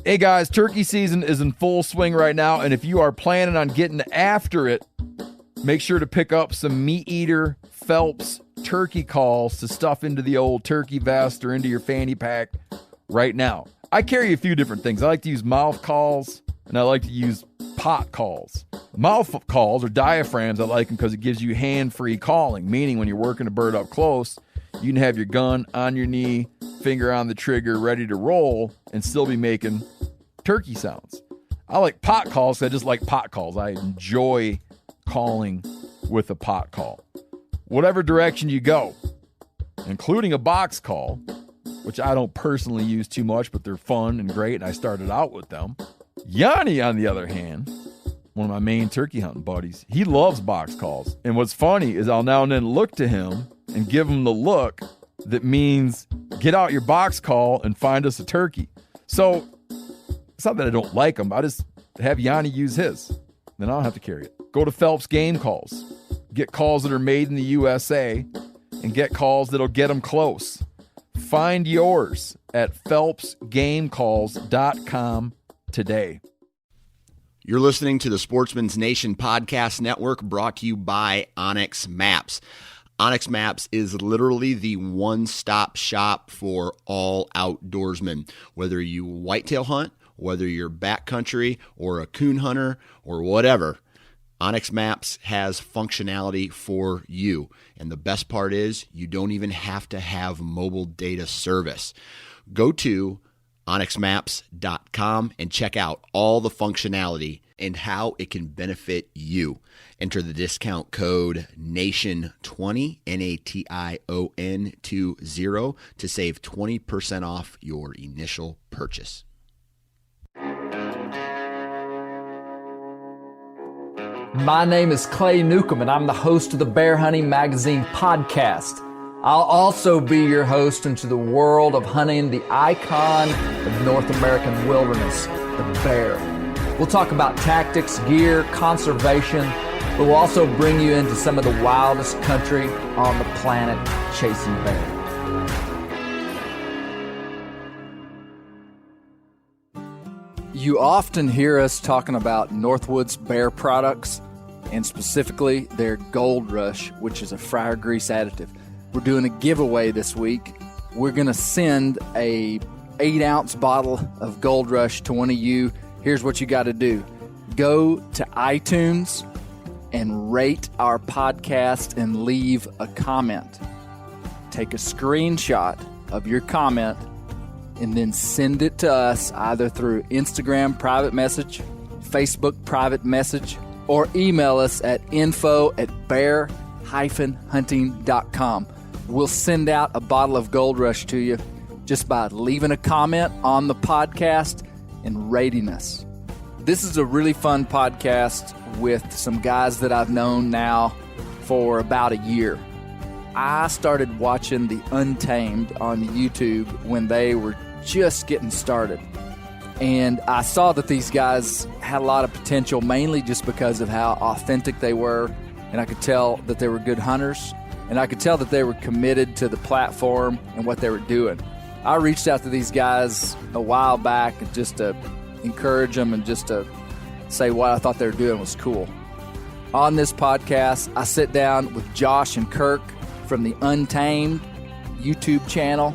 Hey guys, turkey season is in full swing right now, and if you are planning on getting after it, make sure to pick up some Meat Eater Phelps turkey calls to stuff into the old turkey vest or into your fanny pack right now. I carry a few different things. I like to use mouth calls, and I like to use pot calls. Mouth calls or diaphragms, I like them because it gives you hand-free calling, meaning when you're working a bird up close, you can have your gun on your knee, finger on the trigger, ready to roll, and still be making turkey sounds. I like pot calls because I just like pot calls. I enjoy calling with a pot call. Whatever direction you go, including a box call, which I don't personally use too much, but they're fun and great, and I started out with them. Yanni, on the other hand, one of my main turkey hunting buddies, he loves box calls. And what's funny is I'll now and then look to him and give him the look that means get out your box call and find us a turkey. So it's not that I don't like him. I just have Yanni use his. Then I don't have to carry it. Go to Phelps Game Calls. Get calls that are made in the USA and get calls that'll get them close. Find yours at phelpsgamecalls.com today. You're listening to the Sportsman's Nation Podcast Network, brought to you by Onyx Maps. Onyx Maps is literally the one-stop shop for all outdoorsmen. Whether you whitetail hunt, whether you're backcountry or a coon hunter or whatever, Onyx Maps has functionality for you. And the best part is you don't even have to have mobile data service. Go to onyxmaps.com and check out all the functionality and how it can benefit you. Enter the discount code NATION20, NATION20, to save 20% off your initial purchase. My name is Clay Newcomb, and I'm the host of the Bear Hunting Magazine podcast. I'll also be your host into the world of hunting the icon of North American wilderness, the bear. We'll talk about tactics, gear, conservation, but we'll also bring you into some of the wildest country on the planet, chasing bear. You often hear us talking about Northwood's bear products, and specifically their Gold Rush, which is a fryer grease additive. We're doing a giveaway this week. We're going to send a 8-ounce bottle of Gold Rush to one of you. Here's what you got to do. Go to iTunes and rate our podcast and leave a comment. Take a screenshot of your comment and then send it to us either through Instagram private message, Facebook private message, or email us at info@bear-hunting.com. We'll send out a bottle of Gold Rush to you just by leaving a comment on the podcast and rating us. This is a really fun podcast with some guys that I've known now for about a year. I started watching the Untamed on YouTube when they were just getting started. And I saw that these guys had a lot of potential, mainly just because of how authentic they were. And I could tell that they were good hunters. And I could tell that they were committed to the platform and what they were doing. I reached out to these guys a while back just to encourage them and just to say what I thought they were doing was cool. On this podcast, I sit down with Josh and Kirk from the Untamed YouTube channel,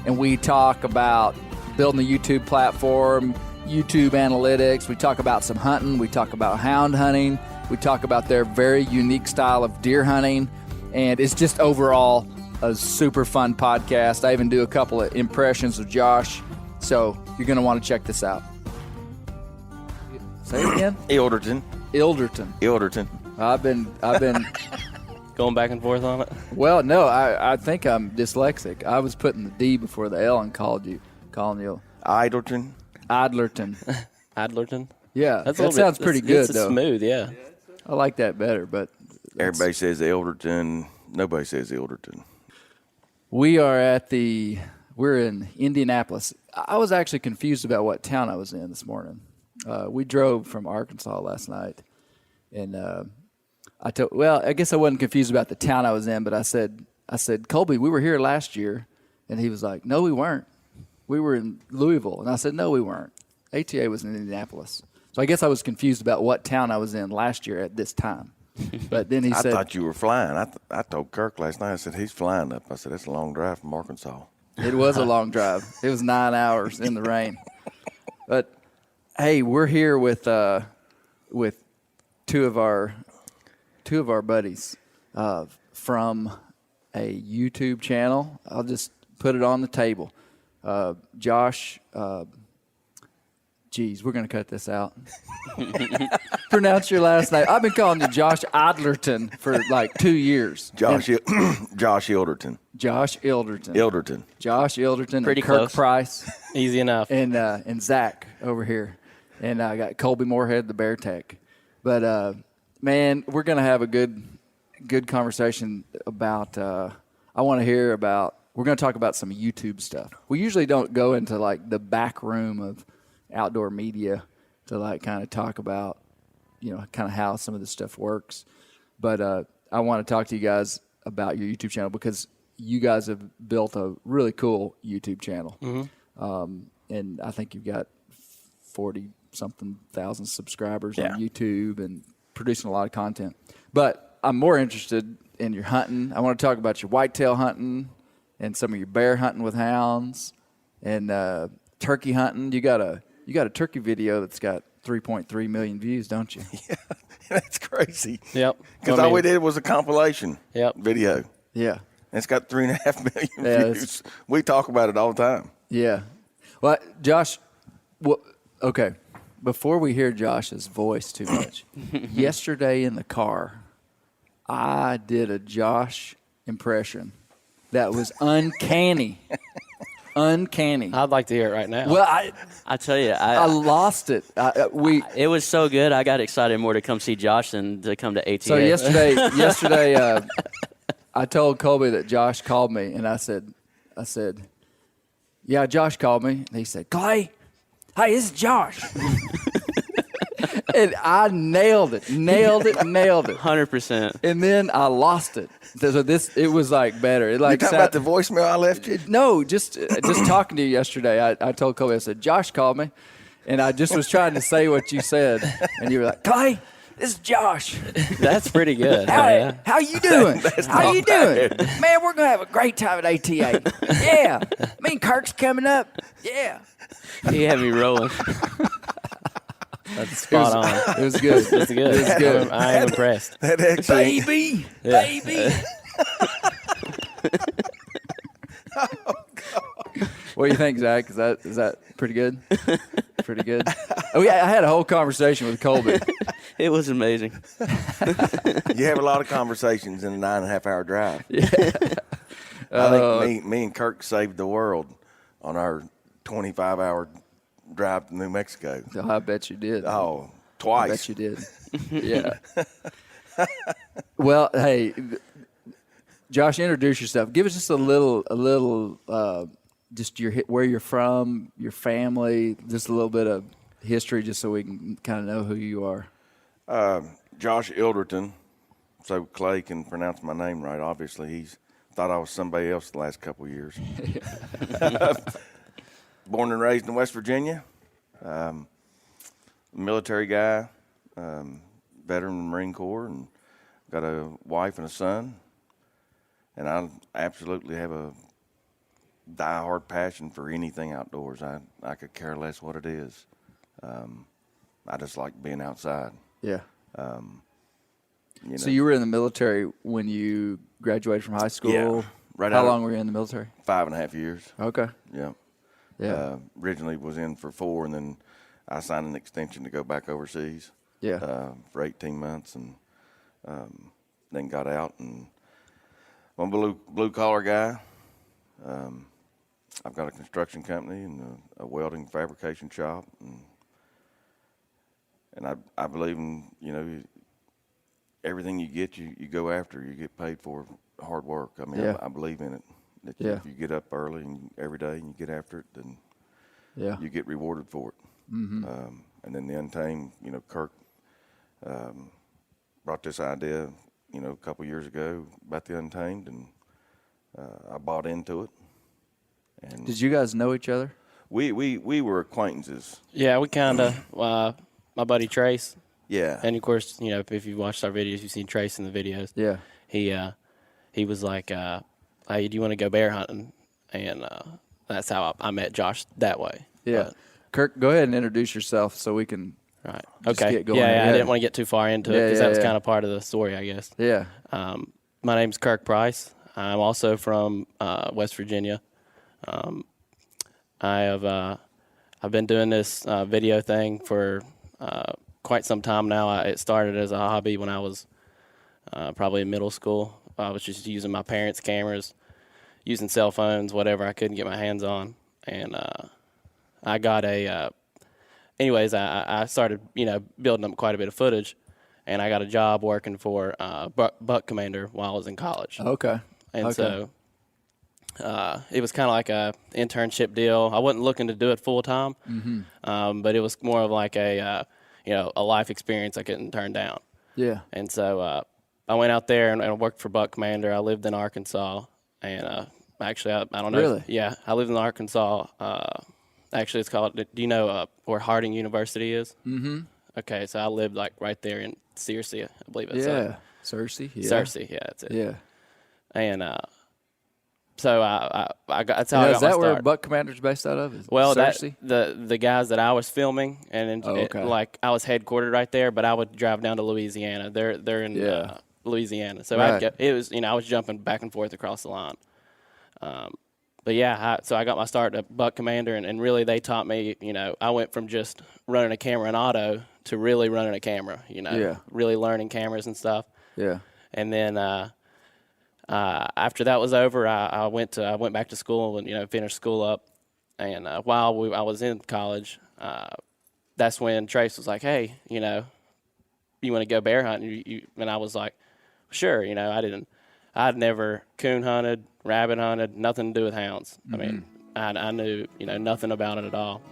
and we talk about building a YouTube platform, YouTube analytics. We talk about some hunting. We talk about hound hunting. We talk about their very unique style of deer hunting. And it's just overall a super fun podcast. I even do a couple of impressions of Josh. So you're going to want to check this out. Say it again. Ilderton. I've been Going back and forth on it? Well, no, I think I'm dyslexic. I was putting the D before the L and calling you Idlerton. Adlerton. Yeah, that sounds pretty good, though. It's smooth, yeah. I like that better, but everybody says Elderton. Nobody says Elderton. We're in Indianapolis. I was actually confused about what town I was in this morning. We drove from Arkansas last night, and I guess I wasn't confused about the town I was in, but I said, Kolby, we were here last year, and he was like, no, we weren't. We were in Louisville, and I said, no, we weren't. ATA was in Indianapolis. So I guess I was confused about what town I was in last year at this time. But then he I said, thought you were flying. I told Kirk last night, I said, he's flying up. I said, it's a long drive from Arkansas. it was a long drive. It was 9 hours in the rain. But, hey, we're here with two of our buddies from a YouTube channel. I'll just put it on the table. Josh, we're going to cut this out. Pronounce your last name. I've been calling you Josh Adlerton for like 2 years. Josh Ilderton. Josh Ilderton. Ilderton. Josh Ilderton. Pretty and Kirk close. Price. Easy enough. And Zach over here. And I got Kolby Moorhead, the Bear Tech. But, man, we're going to have a good conversation about we're going to talk about some YouTube stuff. We usually don't go into like the back room of outdoor media to like kind of talk about, kind of how some of this stuff works. But I want to talk to you guys about your YouTube channel because you guys have built a really cool YouTube channel. Mm-hmm. And I think you've got 40-something thousand subscribers on YouTube and producing a lot of content. But I'm more interested in your hunting. I want to talk about your whitetail hunting and some of your bear hunting with hounds and turkey hunting. You got a turkey video that's got 3.3 million views, don't you? Yeah, that's crazy. Yep. Because all we did was a compilation video. Yeah. And it's got 3.5 million views. We talk about it all the time. Yeah. Well, Josh, okay, before we hear Josh's voice too much, yesterday in the car, I did a Josh impression that was uncanny. Uncanny. I'd like to hear it right now. Well, I tell you, I lost it. it was so good. I got excited more to come see Josh than to come to ATA. So yesterday, I told Kolby that Josh called me, and I said, yeah, Josh called me. And he said, Clay, hey, this is Josh. And I nailed it. 100%. And then I lost it. So it was like better. It like You talking about the voicemail I left you? No, just talking to you yesterday. I told Kolby, I said, Josh called me, and I just was trying to say what you said, and you were like, Clay, this is Josh. That's pretty good. How you doing? How you doing? Man, we're going to have a great time at ATA. Yeah. Me and Kirk's coming up. Yeah. He had me rolling. That's spot on. It was good. That's good. It was good. I am impressed. That actually, Baby. What do you think, Zach? Is that pretty good? Pretty good. Oh yeah, I had a whole conversation with Kolby. It was amazing. you have a lot of conversations in a 9.5-hour drive. Yeah. I think me and Kirk saved the world on our 25-hour drive to New Mexico. I bet you did. Oh, twice. I bet you did. Yeah. Well, hey, Josh, introduce yourself. Give us just a little, just where you're from, your family, just a little bit of history, just so we can kind of know who you are. Josh Ilderton, so Clay can pronounce my name right. Obviously, he's thought I was somebody else the last couple of years. Born and raised in West Virginia, military guy, veteran of the Marine Corps, and got a wife and a son. And I absolutely have a diehard passion for anything outdoors. I could care less what it is. I just like being outside. Yeah. So you were in the military when you graduated from high school? Yeah. Right. How long were you in the military? 5.5 years. Okay. Yeah. Yeah. Originally was in for 4, and then I signed an extension to go back overseas. Yeah. For 18 months, and then got out. And I'm a blue collar guy. I've got a construction company and a welding fabrication shop, and I believe in everything you get, you go after. You get paid for hard work. I mean, I believe in it. That if you get up early and every day and you get after it, then you get rewarded for it. Mm-hmm. And then the Untamed, Kirk brought this idea, a couple years ago about the Untamed, and I bought into it. And did you guys know each other? We were acquaintances. Yeah, we kind of. My buddy Trace, Yeah. and of course, if you've watched our videos, you've seen Trace in the videos. Yeah. He was like, "Hey, do you want to go bear hunting?" And that's how I met Josh that way. Yeah. But, Kirk, go ahead and introduce yourself so we can. right. Just Okay. get going. Yeah, Yeah. I didn't want to get too far into it because that was kind of part of the story, I guess. Yeah. My name's Kirk Price. I'm also from West Virginia. I've been doing this video thing for quite some time now. It started as a hobby when I was probably in middle school. I was just using my parents' cameras, using cell phones, whatever I couldn't get my hands on, and I got anyways, I started building up quite a bit of footage, and I got a job working for Buck Commander while I was in college. Okay. And so it was kind of like a internship deal. I wasn't looking to do it full time, but it was more of like a life experience I couldn't turn down. Yeah. And so I went out there and worked for Buck Commander. I lived in Arkansas, and actually I don't know. Really? Yeah, I lived in Arkansas. Actually, it's called. Do you know where Harding University is? Mm-hmm. Okay, so I lived like right there in Searcy, I believe it's. Cersei. Yeah. Cersei, yeah, that's it. Yeah. And so I got that's how Now, I got is that my where start. Buck Commander's based out of? Is Well, Cersei? the guys that I was filming, and okay. like I was headquartered right there, but I would drive down to Louisiana. They're in Louisiana, so Right. I was jumping back and forth across the line. But yeah, so I got my start at Buck Commander, and really they taught me. I went from just running a camera in auto to really running a camera. Really learning cameras and stuff. Yeah. And then after that was over, I went back to school and finished school up. And while I was in college, that's when Trace was like, "Hey, you want to go bear hunting?" And I was like, "Sure." I'd never coon hunted, rabbit hunted, nothing to do with hounds. I mean, I knew nothing about it at all.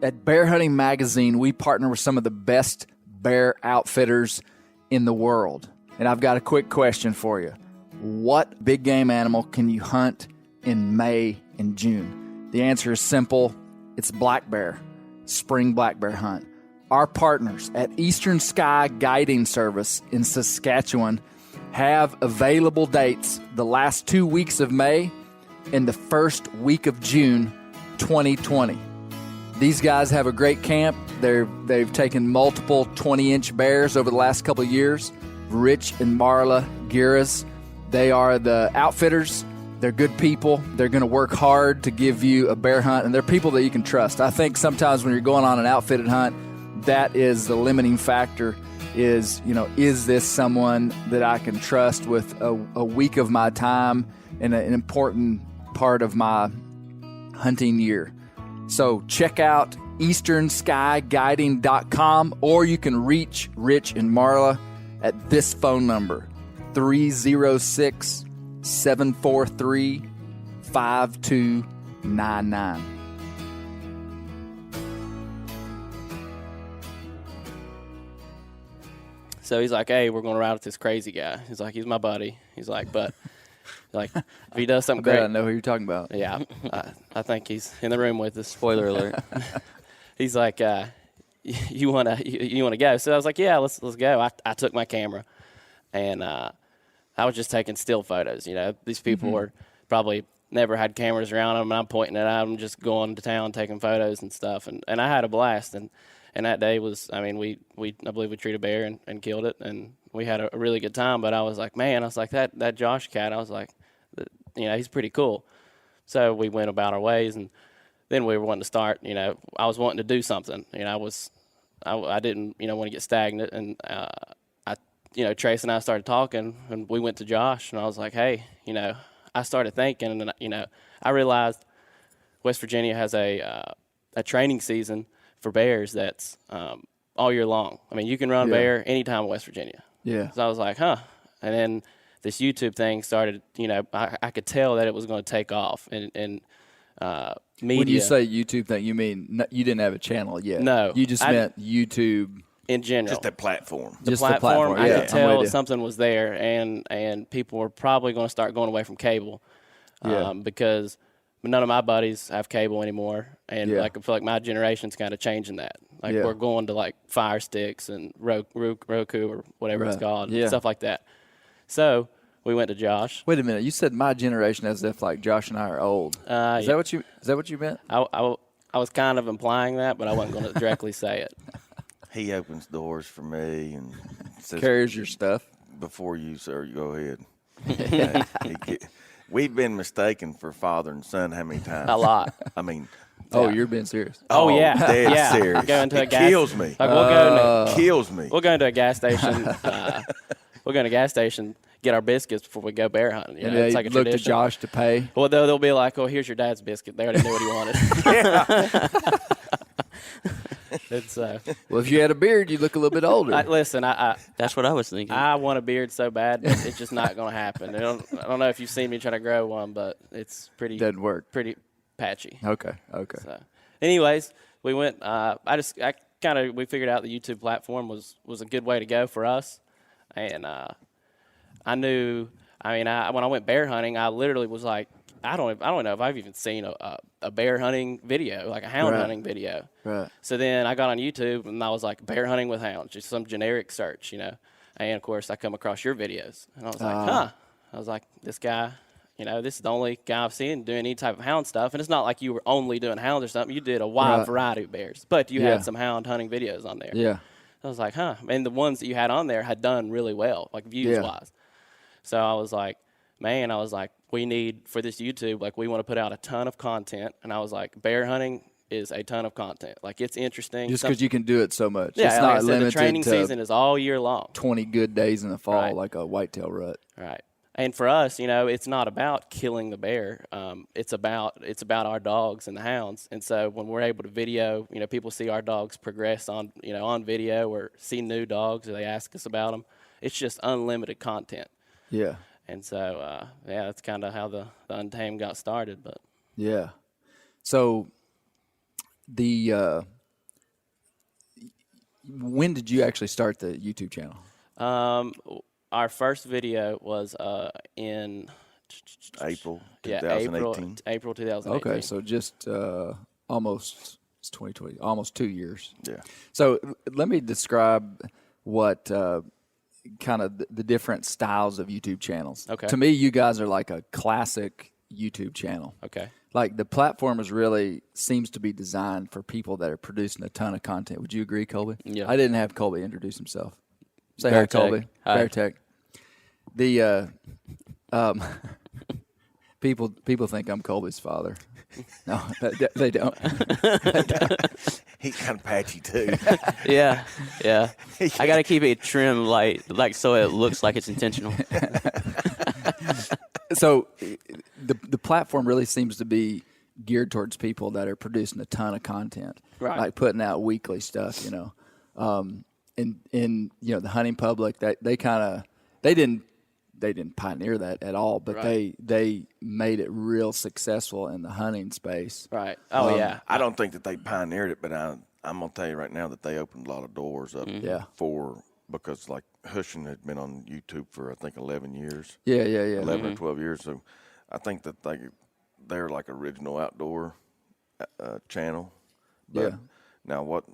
At Bear Hunting Magazine, we partner with some of the best bear outfitters in the world. And I've got a quick question for you. What big game animal can you hunt in May and June? The answer is simple. It's black bear, spring black bear hunt. Our partners at Eastern Sky Guiding Service in Saskatchewan have available dates the last 2 weeks of May and the first week of June 2020. These guys have a great camp. They've taken multiple 20-inch bears over the last couple of years. Rich and Marla Giras. They are the outfitters. They're good people. They're going to work hard to give you a bear hunt, and they're people that you can trust. I think sometimes when you're going on an outfitted hunt, that is the limiting factor is this someone that I can trust with a week of my time and an important part of my hunting year. So check out easternskyguiding.com, or you can reach Rich and Marla at this phone number, 306-743-5299. So he's like, "Hey, we're going to ride with this crazy guy." He's like, "He's my buddy." He's like, "But if he does something I great." I know who you're talking about. Yeah, I think he's in the room with us. Spoiler alert. He's like, "You wanna go?" So I was like, "Yeah, let's go." I took my camera, and I was just taking still photos. These people were probably never had cameras around them, and I'm pointing it at them, just going to town taking photos and stuff. And I had a blast. And that day was, I believe we treated a bear and killed it, and we had a really good time. But I was like, that Josh cat, I was like, he's pretty cool. So we went about our ways, and then we were wanting to start. I was wanting to do something. I didn't want to get stagnant, and Trace and I started talking, and we went to Josh, and I was like, "Hey, I started thinking, and I realized West Virginia has a training season for bears that's all year long. You can run bear anytime in West Virginia." Yeah. So I was like, huh. And then this YouTube thing started, I could tell that it was going to take off. And media. When you say YouTube thing, you mean you didn't have a channel yet? No. You just meant YouTube. In general. Just that platform. The Just platform, I yeah, could tell something was there, and people were probably going to start going away from cable. because none of my buddies have cable anymore, and like I feel like my generation's kind of changing that. Like we're going to like Fire Sticks and Roku or whatever it's called, stuff like that. So we went to Josh. Wait a minute, you said my generation as if like Josh and I are old. Is that what you meant? I was kind of implying that, but I wasn't going to directly say it. He opens doors for me and says, Carries your stuff. Before you, sir, you go ahead. We've been mistaken for father and son how many times? A lot. I mean, You're being serious. Oh yeah, dead serious. Go into it kills me. Like kills me. We'll go into a gas station. We'll go to a gas station, get our biscuits before we go bear hunting. You know, it's like a look tradition. to Josh to pay. Well, they'll be like, "Oh, here's your dad's biscuit." They already knew what he wanted. It's well, if you had a beard, you'd look a little bit older. Listen, That's what I was thinking. I want a beard so bad, but it's just not going to happen. I don't know if you've seen me try to grow one, but it's pretty Doesn't work. Pretty patchy. Okay. So, anyways, we went. We figured out the YouTube platform was a good way to go for us, and I knew. I mean, when I went bear hunting, I literally was like, I don't know if I've even seen a bear hunting video, like a hound hunting video. Right. So then I got on YouTube and I was like, bear hunting with hounds, just some generic search, you know. And of course I come across your videos and I was like, I was like, this guy, you know, this is the only guy I've seen doing any type of hound stuff. And it's not like you were only doing hounds or something. You did a wide variety of bears, but you had some hound hunting videos on there. Yeah. I was like, and the ones that you had on there had done really well, like views wise. So I was like, we need for this YouTube, like we want to put out a ton of content. And I was like, bear hunting is a ton of content. Like it's interesting. Just because you can do it so much. Yeah, it's like not I said, limited the training to season is all year long. 20 good days in the fall, like a whitetail rut. Right. And for us, you know, it's not about killing the bear. It's about our dogs and the hounds. And so when we're able to video, you know, people see our dogs progress on video or see new dogs or they ask us about them. It's just unlimited content. Yeah. And so, that's kind of how the Untamed got started. But yeah. So when did you actually start the YouTube channel? Our first video was in April 2018. April 2018. Okay, so just almost, it's 2020, almost 2 years. Yeah. So let me describe what kind of the different styles of YouTube channels. Okay. To me, you guys are like a classic YouTube channel. Okay. Like the platform seems to be designed for people that are producing a ton of content. Would you agree, Kolby? Yeah. I didn't have Kolby introduce himself. Say Bear hi, Kolby. Hi. Bear Tech. The people think I'm Colby's father. No, they don't. He's kind of patchy too. Yeah. I got to keep it trim, like so it looks like it's intentional. So the platform really seems to be geared towards people that are producing a ton of content, right? Like putting out weekly stuff, you know. In you know the hunting public, that they didn't pioneer that at all, but they made it real successful in the hunting space. Right. Oh yeah. I don't think that they pioneered it, but I'm gonna tell you right now that they opened a lot of doors up because like Hushin had been on YouTube for I think 11 years. Yeah. 11 or 12 years. So I think that they're like original outdoor channel. But now what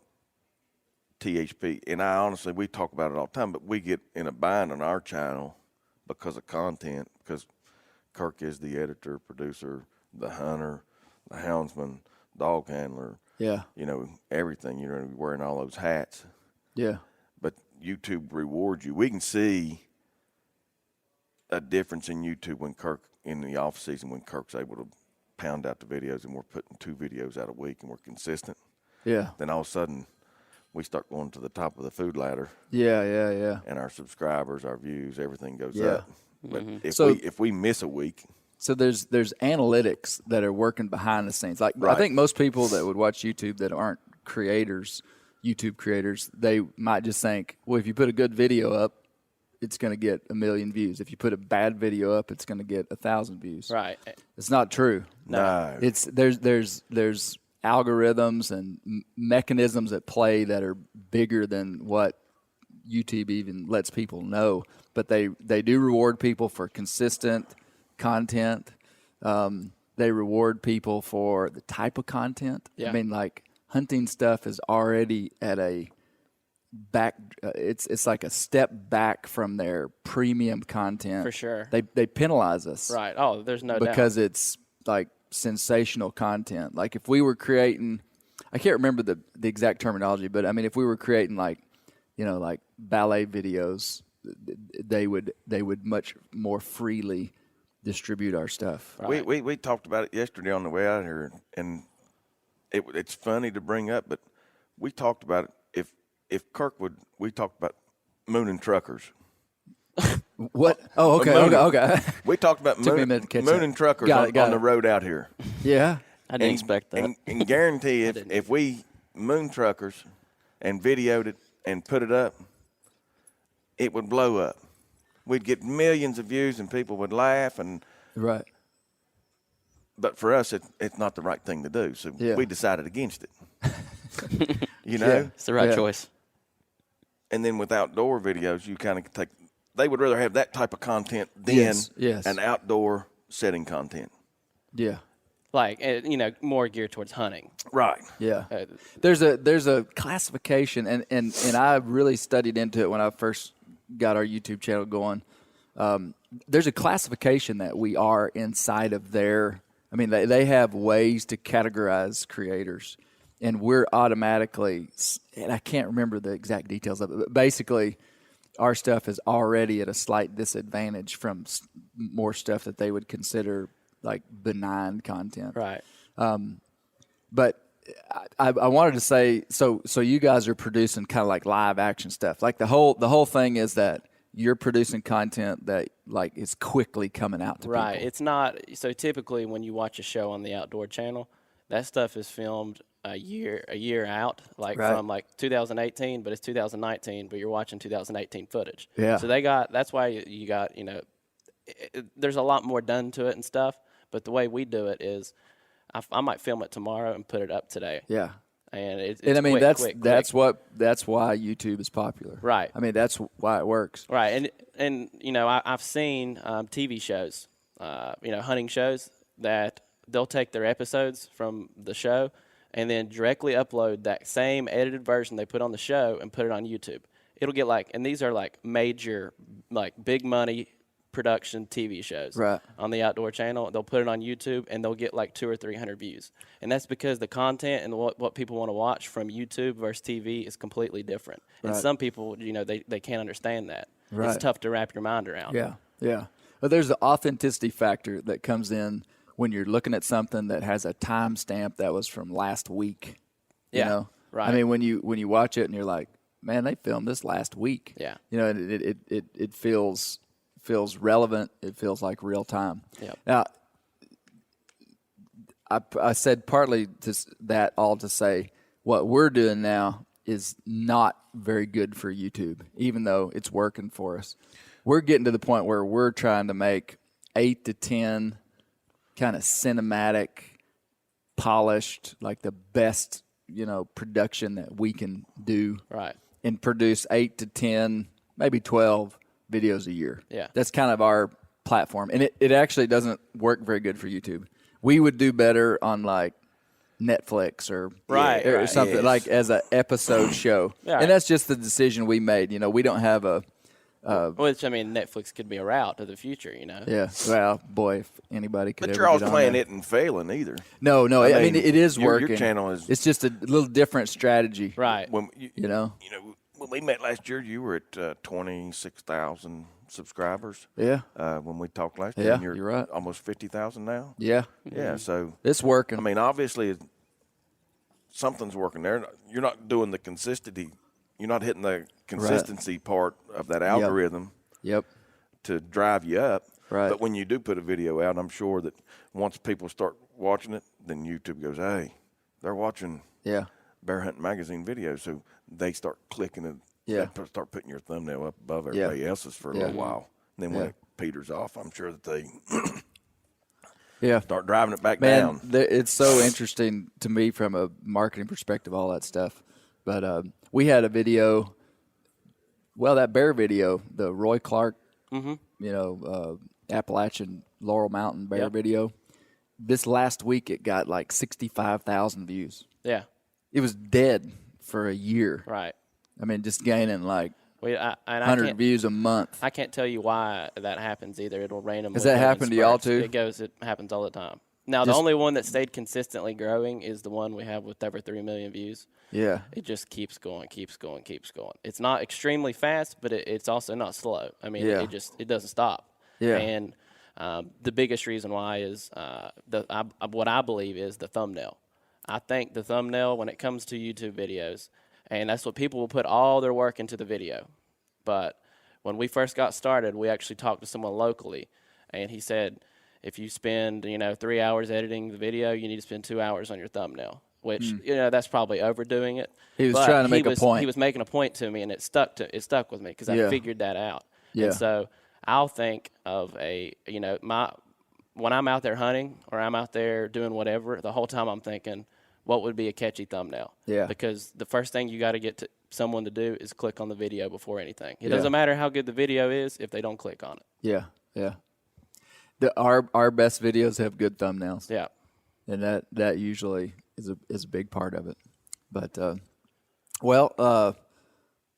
THP, and I honestly, we talk about it all the time, but we get in a bind on our channel because of content, because Kirk is the editor, producer, the hunter, the houndsman, dog handler. Yeah. You know, everything. You're going to be wearing all those hats. Yeah. But YouTube rewards you. We can see a difference in YouTube when Kirk, in the off season, when Kirk's able to pound out the videos and we're putting 2 videos out a week and we're consistent. Yeah. Then all of a sudden, we start going to the top of the food ladder. Yeah. And our subscribers, our views, everything goes Yeah. up. But if we miss a week. So there's analytics that are working behind the scenes. Like I think most people that would watch YouTube that aren't YouTube creators, they might just think, well, if you put a good video up, it's going to get 1 million views. If you put a bad video up, it's going to get 1,000 views. Right. It's not true. No. It's there's algorithms and mechanisms at play that are bigger than what YouTube even lets people know. But they do reward people for consistent content. They reward people for the type of content. Yeah. I mean, like hunting stuff is already at a back. It's like a step back from their premium content. For sure. They penalize us. Right. Oh, there's no doubt. Because it's like sensational content. Like if we were creating, I can't remember the exact terminology, but I mean, if we were creating like ballet videos, they would much more freely distribute our stuff. Right. We talked about it yesterday on the way out here, and it's funny to bring up, but we talked about it. If Kirk would, we talked about mooning truckers. What? Oh, okay, okay. We talked about Took me a minute to catch mooning that. truckers Got on the road out here. Yeah. I didn't expect that. And guarantee if we moon truckers and videoed it and put it up, it would blow up. We'd get millions of views and people would laugh. Right. But for us, it's not the right thing to do. So we decided against it. You know? Yeah. It's the right choice. And then with outdoor videos, you kind of take – they would rather have that type of content than an outdoor setting content. Yeah. Like, more geared towards hunting. Right. Yeah. There's a classification, and I really studied into it when I first got our YouTube channel going. There's a classification that we are inside of their – I mean, they have ways to categorize creators. And we're automatically, and I can't remember the exact details of it, but basically our stuff is already at a slight disadvantage from more stuff that they would consider like benign content. Right. But I wanted to say, so you guys are producing kind of like live action stuff. Like the whole thing is that you're producing content that like is quickly coming out to people. Right. It's not, so typically when you watch a show on the Outdoor Channel, that stuff is filmed a year out, like from like 2018, but it's 2019, but you're watching 2018 footage. Yeah. So that's why you got, there's a lot more done to it and stuff, but the way we do it is I might film it tomorrow and put it up today. Yeah. And it's I mean, quick. that's why YouTube is popular. Right. I mean, that's why it works. Right. And I've seen TV shows, hunting shows that they'll take their episodes from the show and then directly upload that same edited version they put on the show and put it on YouTube. It'll get and these are like major, like big money production TV shows on the Outdoor Channel. They'll put it on YouTube and they'll get like 200 or 300 views. And that's because the content and what people want to watch from YouTube versus TV is completely different. And some people, they can't understand that. Right. It's tough to wrap your mind around. Yeah, yeah. But there's the authenticity factor that comes in when you're looking at something that has a timestamp that was from last week. You know? Right. I mean, when you watch it and you're like, man, they filmed this last week. Yeah. And it feels relevant. It feels like real time. Yep. Now, I said partly to that all to say what we're doing now is not very good for YouTube, even though it's working for us. We're getting to the point where we're trying to make 8 to 10 kind of cinematic, polished, like the best, production that we can do. Right. And produce 8 to 10, maybe 12 videos a year. Yeah. That's kind of our platform. And it actually doesn't work very good for YouTube. We would do better on like Netflix or something like as an episode show. Yeah. And that's just the decision we made. We don't have a which, I mean, Netflix could be a route to the future, Yeah. Well, boy, if anybody could but ever you're always get on playing there. it and failing either. No. I mean, it is working. Your channel is. It's just a little different strategy. Right. When when we met last year, you were at 26,000 subscribers. Yeah. When we talked last year, Yeah, and you're right. almost 50,000 now. Yeah. Yeah. So It's working. I mean, obviously, something's working there. You're not doing the consistency. You're not hitting the consistency part of that algorithm. Yep. To drive you up. Right. But when you do put a video out, I'm sure that once people start watching it, then YouTube goes, hey, they're watching Bear Hunting Magazine videos. So they start clicking it. Yeah. They start putting your thumbnail up above everybody else's for a little while. And then when it peters off, I'm sure that they start driving it back down. It's so interesting to me from a marketing perspective, all that stuff. But we had a video, that bear video, the Roy Clark, Appalachian Laurel Mountain bear video. this last week it got like 65,000 views. Yeah. It was dead for a year. Right. I mean, just gaining like And 100 views a month. I can't tell you why that happens either. It'll randomly. Does that happen to y'all too? It happens all the time. Now, the only one that stayed consistently growing is the one we have with over 3 million views. Yeah. It just keeps going. It's not extremely fast, but it's also not slow. I mean, it doesn't stop. Yeah. And the biggest reason why is what I believe is the thumbnail. I think the thumbnail, when it comes to YouTube videos, and that's what people will put all their work into the video. But when we first got started, we actually talked to someone locally, and he said, if you spend 3 hours editing the video, you need to spend 2 hours on your thumbnail. Which that's probably overdoing it. He was trying to make a point. He was making a point to me, and it stuck with me because I figured that out. Yeah. And so I'll think of when I'm out there hunting or I'm out there doing whatever, the whole time I'm thinking, what would be a catchy thumbnail? Yeah. Because the first thing you got to get someone to do is click on the video before anything. It doesn't matter how good the video is if they don't click on it. Yeah, yeah. Our best videos have good thumbnails. Yeah. And that usually is a big part of it. But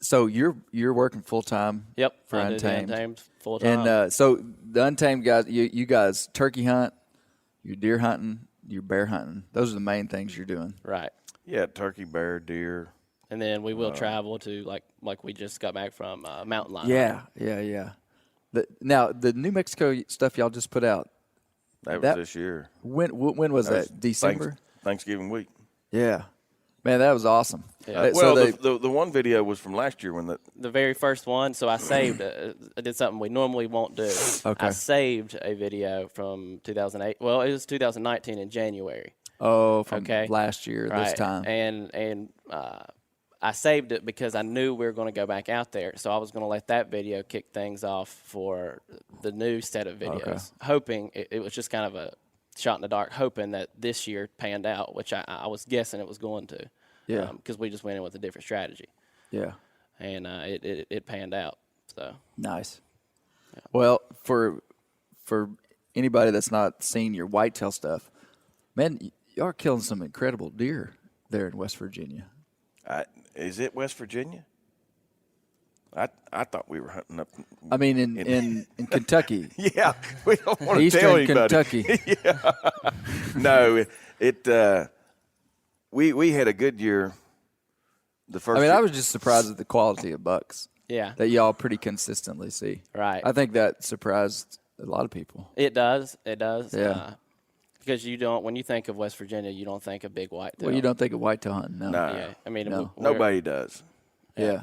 so you're working full time. Yep. For I Untamed. do the Untamed full time. And so the Untamed guys, you guys turkey hunt, you're deer hunting, you're bear hunting. Those are the main things you're doing. Right. Yeah, turkey, bear, deer. And then we will travel to like we just got back from mountain lion. Yeah. Now the New Mexico stuff y'all just put out. That was this year. When was that? December? Thanksgiving week. Yeah. Man, that was awesome. Yeah. The one video was from last year when the very first one. So I saved I did something we normally won't do. Okay. I saved a video from 2008. Well, it was 2019 in January. Oh, from last year, right. This time. And I saved it because I knew we were going to go back out there. So I was going to let that video kick things off for the new set of videos, hoping it was just kind of a shot in the dark, hoping that this year panned out, which I was guessing it was going to. Yeah. Because we just went in with a different strategy. Yeah. And it panned out. So nice. Yeah. Well, for anybody that's not seen your whitetail stuff, man, you are killing some incredible deer there in West Virginia. Is it West Virginia? I thought we were hunting up. I mean, in Kentucky. Yeah, we don't want to Eastern tell anybody. Kentucky. Yeah. No, we had a good year. The first. I mean, year. I was just surprised at the quality of bucks. Yeah. That y'all pretty consistently see. Right. I think that surprised a lot of people. It does. Yeah. Because when you think of West Virginia, you don't think of big whitetail. Well, you don't think of whitetail hunting, no. No. Yeah. I mean, No. Nobody does. Yeah.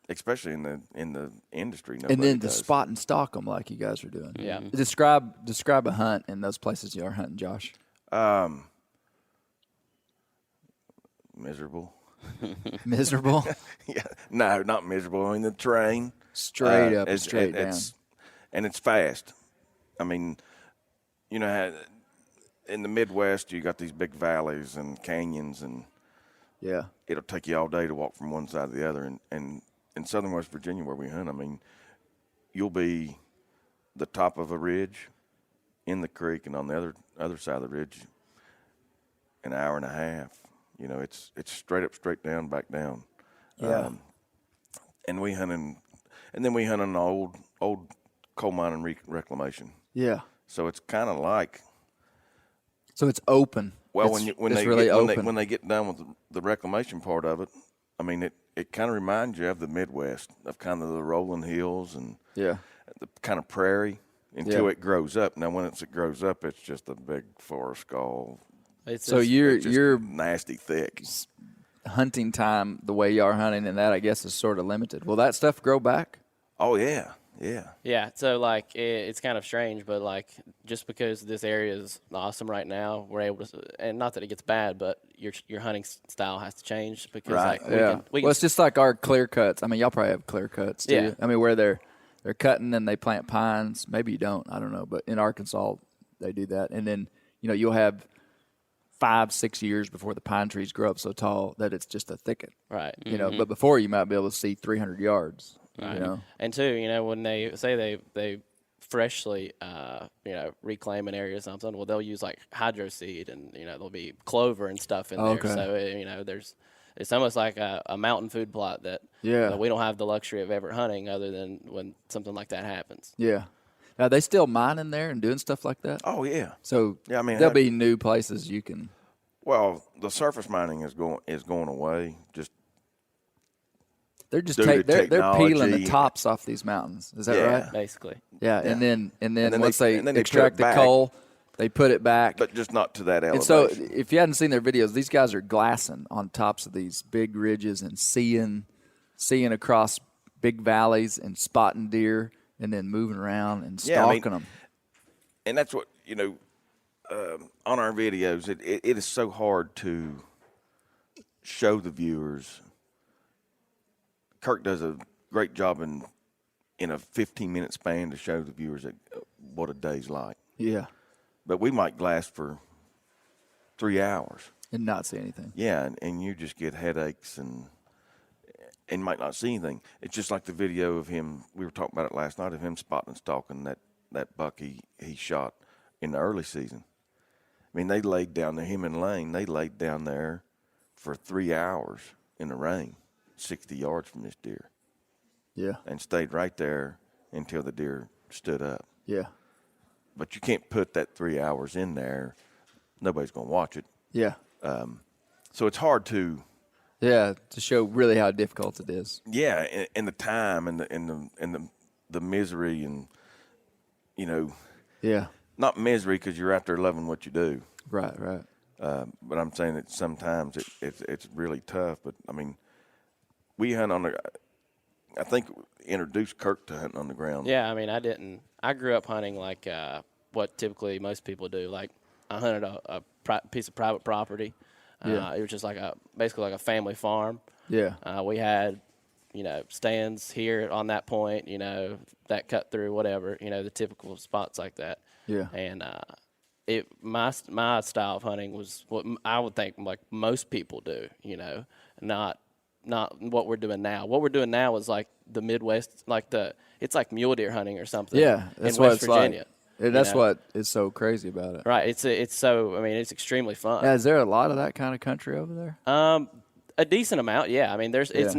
Especially in the industry. And then to does. spot and stalk them like you guys are doing. Yeah. Describe a hunt in those places you are hunting, Josh. Miserable. Miserable? Yeah. No, not miserable. I mean, the terrain. Straight up, straight down. And it's fast. I mean, in the Midwest, you got these big valleys and canyons, and yeah, it'll take you all day to walk from one side to the other. And in southern West Virginia, where we hunt, I mean, you'll be the top of a ridge in the creek, and on the other side of the ridge, an hour and a half. It's straight up, straight down, back down. Yeah. And we hunt on old coal mine and reclamation. Yeah. So it's kind of like. So it's open. Well, it's when they get done with the reclamation part of it, I mean it kind of reminds you of the Midwest, of kind of the rolling hills and the kind of prairie until it grows up. Now when it grows up, it's just a big forest skull. You're nasty thick. Hunting time the way you are hunting, and that I guess is sort of limited. Will that stuff grow back? Oh yeah. Yeah, so it's kind of strange, but just because this area is awesome right now, we're able to, and not that it gets bad, but your hunting style has to change because we can it's just like our clear cuts. I mean, y'all probably have clear cuts too. Yeah. I mean, where they're cutting and they plant pines. Maybe you don't. I don't know, but in Arkansas they do that, and then you'll have 5-6 years before the pine trees grow up so tall that it's just a thicket. Right. But before you might be able to see 300 yards. Right. And two, when they say they freshly, reclaim an area or something, well, they'll use like hydro seed and, there'll be clover and stuff in Okay. there. So, it's almost like a mountain food plot that we don't have the luxury of ever hunting other than when something like that happens. Yeah. Are they still mining there and doing stuff like that? Oh yeah. So Yeah, I mean, there'll be new places you can. Well, the surface mining is going away. They're just Due to they're peeling the technology. tops off these mountains. Is that Yeah. right? Basically. Yeah. And then once they they put it extract the back. coal, they put it back. but just not to that elevation. And so, if you hadn't seen their videos, these guys are glassing on tops of these big ridges and seeing across big valleys and spotting deer, and then moving around and stalking them. And that's what on our videos. It is so hard to show the viewers. Kirk does a great job in a 15-minute span to show the viewers what a day's like. Yeah, But we might glass for 3 hours. and not see anything. Yeah, and you just get headaches and might not see anything. It's just like the video of him. We were talking about it last night of him spotting and stalking that buck he shot in the early season. I mean, they laid down there. Him and Lane, they laid down there for 3 hours in the rain, 60 yards from this deer, Yeah, and stayed right there until the deer stood up. yeah, But you can't put that 3 hours in there. Nobody's going to watch it. yeah, So it's hard to. yeah. To show really how difficult it is. Yeah, and the time and the misery and Yeah, not misery because you're out there loving what you do. right. But I'm saying that sometimes it's really tough. But I mean, we hunt on the. I think introduced Kirk to hunting on the ground. Yeah, I mean, I grew up hunting like what typically most people do. Like, I hunted a piece of private property. Yeah. It was just basically like a family farm. Yeah, We had, stands here on that point, that cut through, whatever, the typical spots like that. yeah, And my style of hunting was what I would think like most people do, not what we're doing now. What we're doing now is like the Midwest, it's like mule deer hunting or something. yeah. That's in what West it's Virginia. like. And that's what is so crazy about it. Right. It's so, I mean, it's extremely fun. Yeah, is there a lot of that kind of country over there? A decent amount, yeah. I mean, it's Yeah.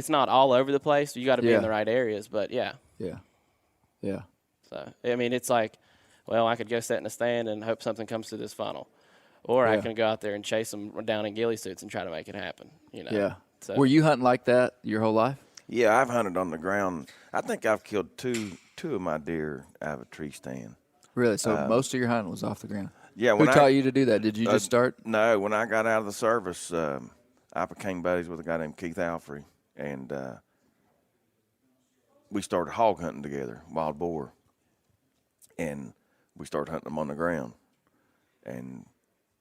not all over the place. You got to be Yeah. in the right areas, but yeah. Yeah, yeah, So I mean, it's like, well, I could go sit in a stand and hope something comes through this funnel, or I Yeah. can go out there and chase them down in ghillie suits and try to make it happen. yeah. So, Were you hunting like that your whole life? Yeah, I've hunted on the ground. I think I've killed two of my deer out of a tree stand. Really? So most of your hunting was off the ground. Yeah, Who when taught you to do that? Did you just start? No, when I got out of the service, I became buddies with a guy named Keith Alfrey, and we started hog hunting together, wild boar, and we started hunting them on the ground. And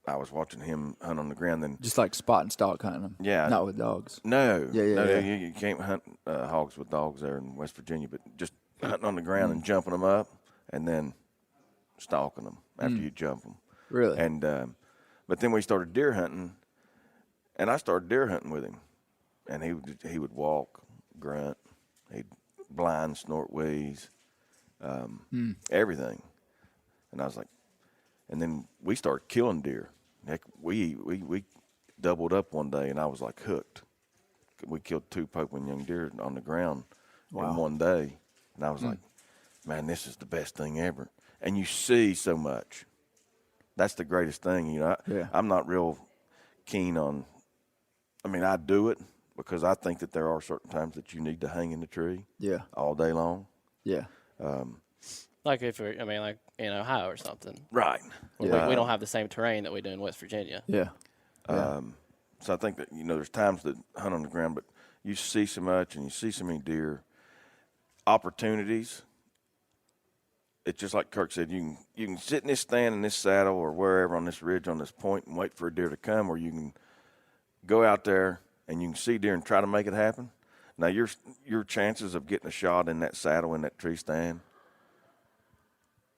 I was watching him hunt on the ground. Then Just like spot and stalk hunting them. Yeah. Not with dogs. no, Yeah. you can't hunt hogs with dogs there in West Virginia, but just hunting on the ground and jumping them up, and then stalking them after you jump them. Really? And but then we started deer hunting, and I started deer hunting with him, and he would walk, grunt, he'd blind, snort, wheeze, everything, and I was like, and then we started killing deer. Heck, we doubled up one day, and I was like hooked. We killed 2 Popein young deer on the ground in one day, and I was like, man, this is the best thing ever. And you see so much. That's the greatest thing, Yeah. I'm not real keen on. I mean, I do it because I think that there are certain times that you need to hang in the tree. Yeah. All day long. Yeah. like if we're, I mean, like in Ohio or something. Right. We don't have the same terrain that we do in West Virginia. Yeah. So I think that there's times that hunt on the ground, but you see so much and you see so many deer opportunities. It's just like Kirk said, you can sit in this stand in this saddle or wherever on this ridge on this point and wait for a deer to come, or you can go out there and you can see deer and try to make it happen. Now your chances of getting a shot in that saddle in that tree stand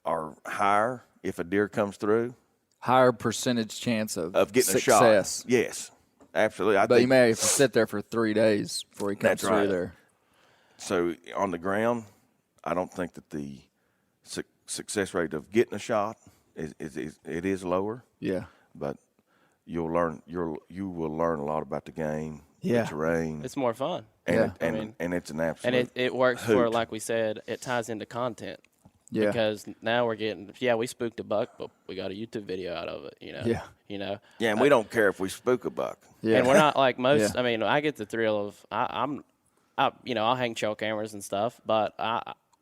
are higher if a deer comes through. Higher percentage chance of Getting success. a shot. Yes, absolutely. But you may have to sit there for 3 days before he comes That's through right. there. So on the ground, I don't think that the success rate of getting a shot is lower. Yeah. But you will learn a lot about the game, Yeah. the terrain. It's more fun. And, Yeah. and it's an absolute And it works hoot. for, like we said, it ties into content. Yeah. Because now we're getting, we spooked a buck, but we got a YouTube video out of it, you know. Yeah. You know. Yeah, and we don't care if we spook a buck. Yeah. And we're not like most. Yeah. I mean, I get the thrill of I'll hang trail cameras and stuff, but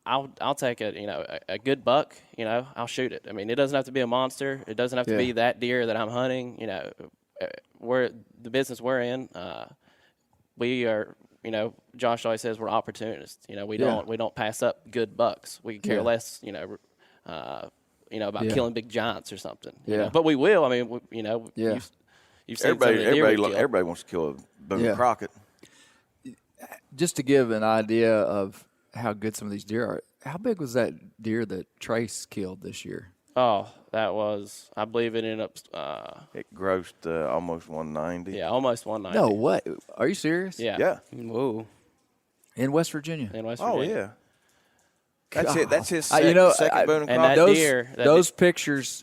I'll take a good buck. You know, I'll shoot it. I mean, it doesn't have to be a monster. It doesn't have to be that deer that I'm hunting. You know, we're the business we're in. We are. You know, Josh always says we're opportunists. You know, we don't pass up good bucks. We care less. About killing big giants or something. Yeah. You know? But we will. I mean, you've seen some of the deer we killed. Everybody wants to kill a Boone Crockett. Just to give an idea of how good some of these deer are, how big was that deer that Trace killed this year? Oh, that was, I believe it ended up, It grossed almost 190. yeah, almost 190. No, what? Are you serious? Yeah. Yeah. Whoa. In West Virginia? In West Oh, Virginia. yeah. That's it. That's his I- second Boone and and Crockett. that deer- those pictures,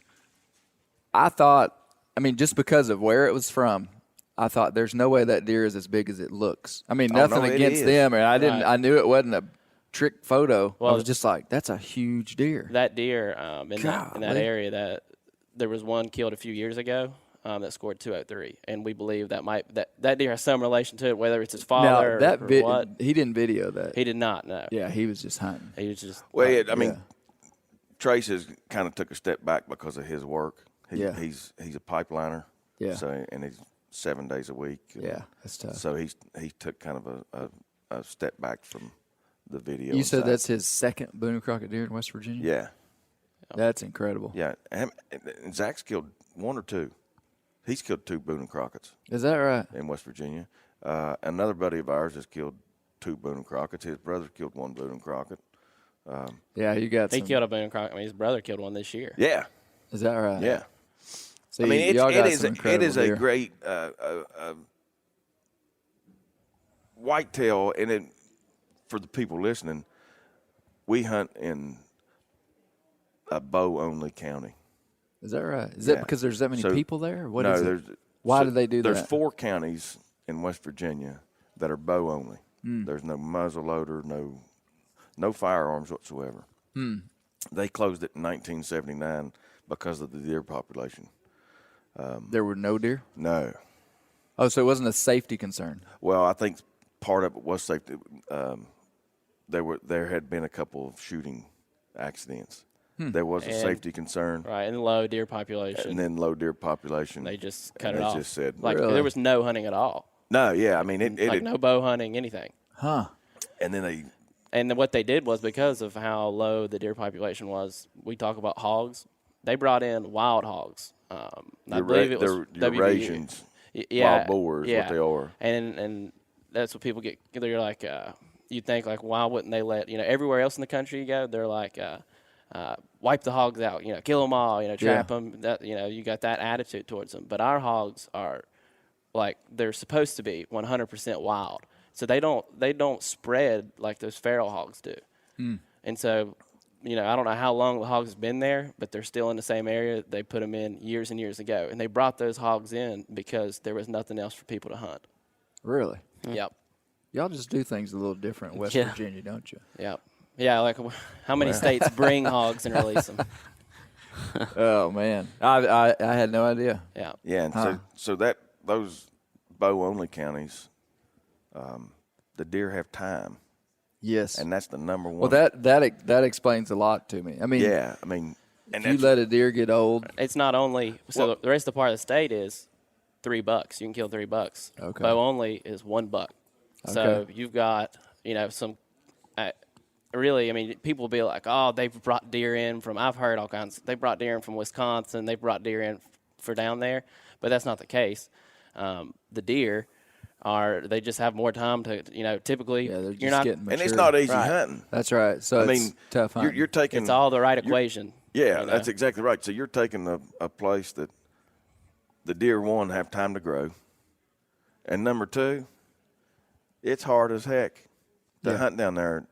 I thought, I mean, just because of where it was from, I thought there's no way that deer is as big as it looks. I mean, Oh, nothing no, it against is. them, and Right. I knew it wasn't a trick photo. I Well, was just like, that's a huge deer. That deer in that Golly. area, that there was one killed a few years ago that scored 203, and we believe that deer has some relation to it, whether it's his father Now, that or what. he didn't video that. He did not know. Yeah, he was just hunting. He was just. Well, I mean, Yeah. Trace has kind of took a step back because of his work. Yeah. He's a pipeliner. Yeah. So and he's 7 days a week. Yeah, that's tough. So he took kind of a step back from the video. You said side. that's his second Boone and Crockett deer in West Virginia? Yeah. That's incredible. Yeah. And Zach's killed one or two. He's killed 2 Boone and Crockett's Is that right? in West Virginia. Another buddy of ours has killed 2 Boone and Crockett's. His brother killed 1 Boone and Crockett. Yeah, you got He some. killed a Boone and Crockett. I mean, his brother killed one this year. Yeah. Is that right? Yeah. So I mean, y'all got it is some incredible a deer. great whitetail, and it, for the people listening, we hunt in a bow-only county. Is that right? Is Yeah. that because there's that many So- people there? What no, is there's. it? Why do they do there's that? 4 counties in West Virginia that are bow-only. Hmm. There's no muzzle loader, no firearms whatsoever. They closed it in 1979 because of the deer population. There were no deer? No. Oh, so it wasn't a safety concern. Well, I think part of it was safety. There had been a couple of shooting accidents. There was a And- safety concern, Right, and low deer population. and then low deer population. they just cut and it they off. just said, like Really? there was no hunting at all. no, yeah, I mean it. Like no bow hunting, anything. Huh. And then they, And then what they did was, because of how low the deer population was, we talk about hogs. They brought in wild hogs. I believe it was your WVU. Eurasians, Yeah, wild boars, yeah. what they are. And that's what people get. They're like, you think like, why wouldn't they let everywhere else in the country you go? They're like, wipe the hogs out, kill them all, trap them. That you got that attitude towards them. But our hogs are like they're supposed to be 100% wild. So they don't spread like those feral hogs do. And so, I don't know how long the hogs have been there, but they're still in the same area they put them in years and years ago. And they brought those hogs in because there was nothing else for people to hunt. Really? Yep. Y'all just do things a little different in West Yeah. Virginia, don't you? Yep. Yeah, like how many states bring hogs and release them? Oh, man. I had no idea. Yeah. Yeah, and so that those bow-only counties, the deer have time, Yes. and that's the number one. Well, that explains a lot to me. I mean, yeah, I mean, and if you that's, let a deer get old, It's not only so the rest of the part of the state is $3. You can kill $3. Okay. Bow only is $1. So Okay. you've got some. Really, I mean, people will be like, "Oh, they've brought deer in from." I've heard all kinds. They brought deer in from Wisconsin. They brought deer in for down there, but that's not the case. The deer they just have more time to typically yeah, they're just you're not. getting mature. and it's not easy Right. hunting. That's right. So I it's mean, tough hunting. you're taking. It's all the right equation. Yeah, you know? that's exactly right. So you're taking a place that the deer, one, have time to grow, and number two, it's hard as heck to hunt down there.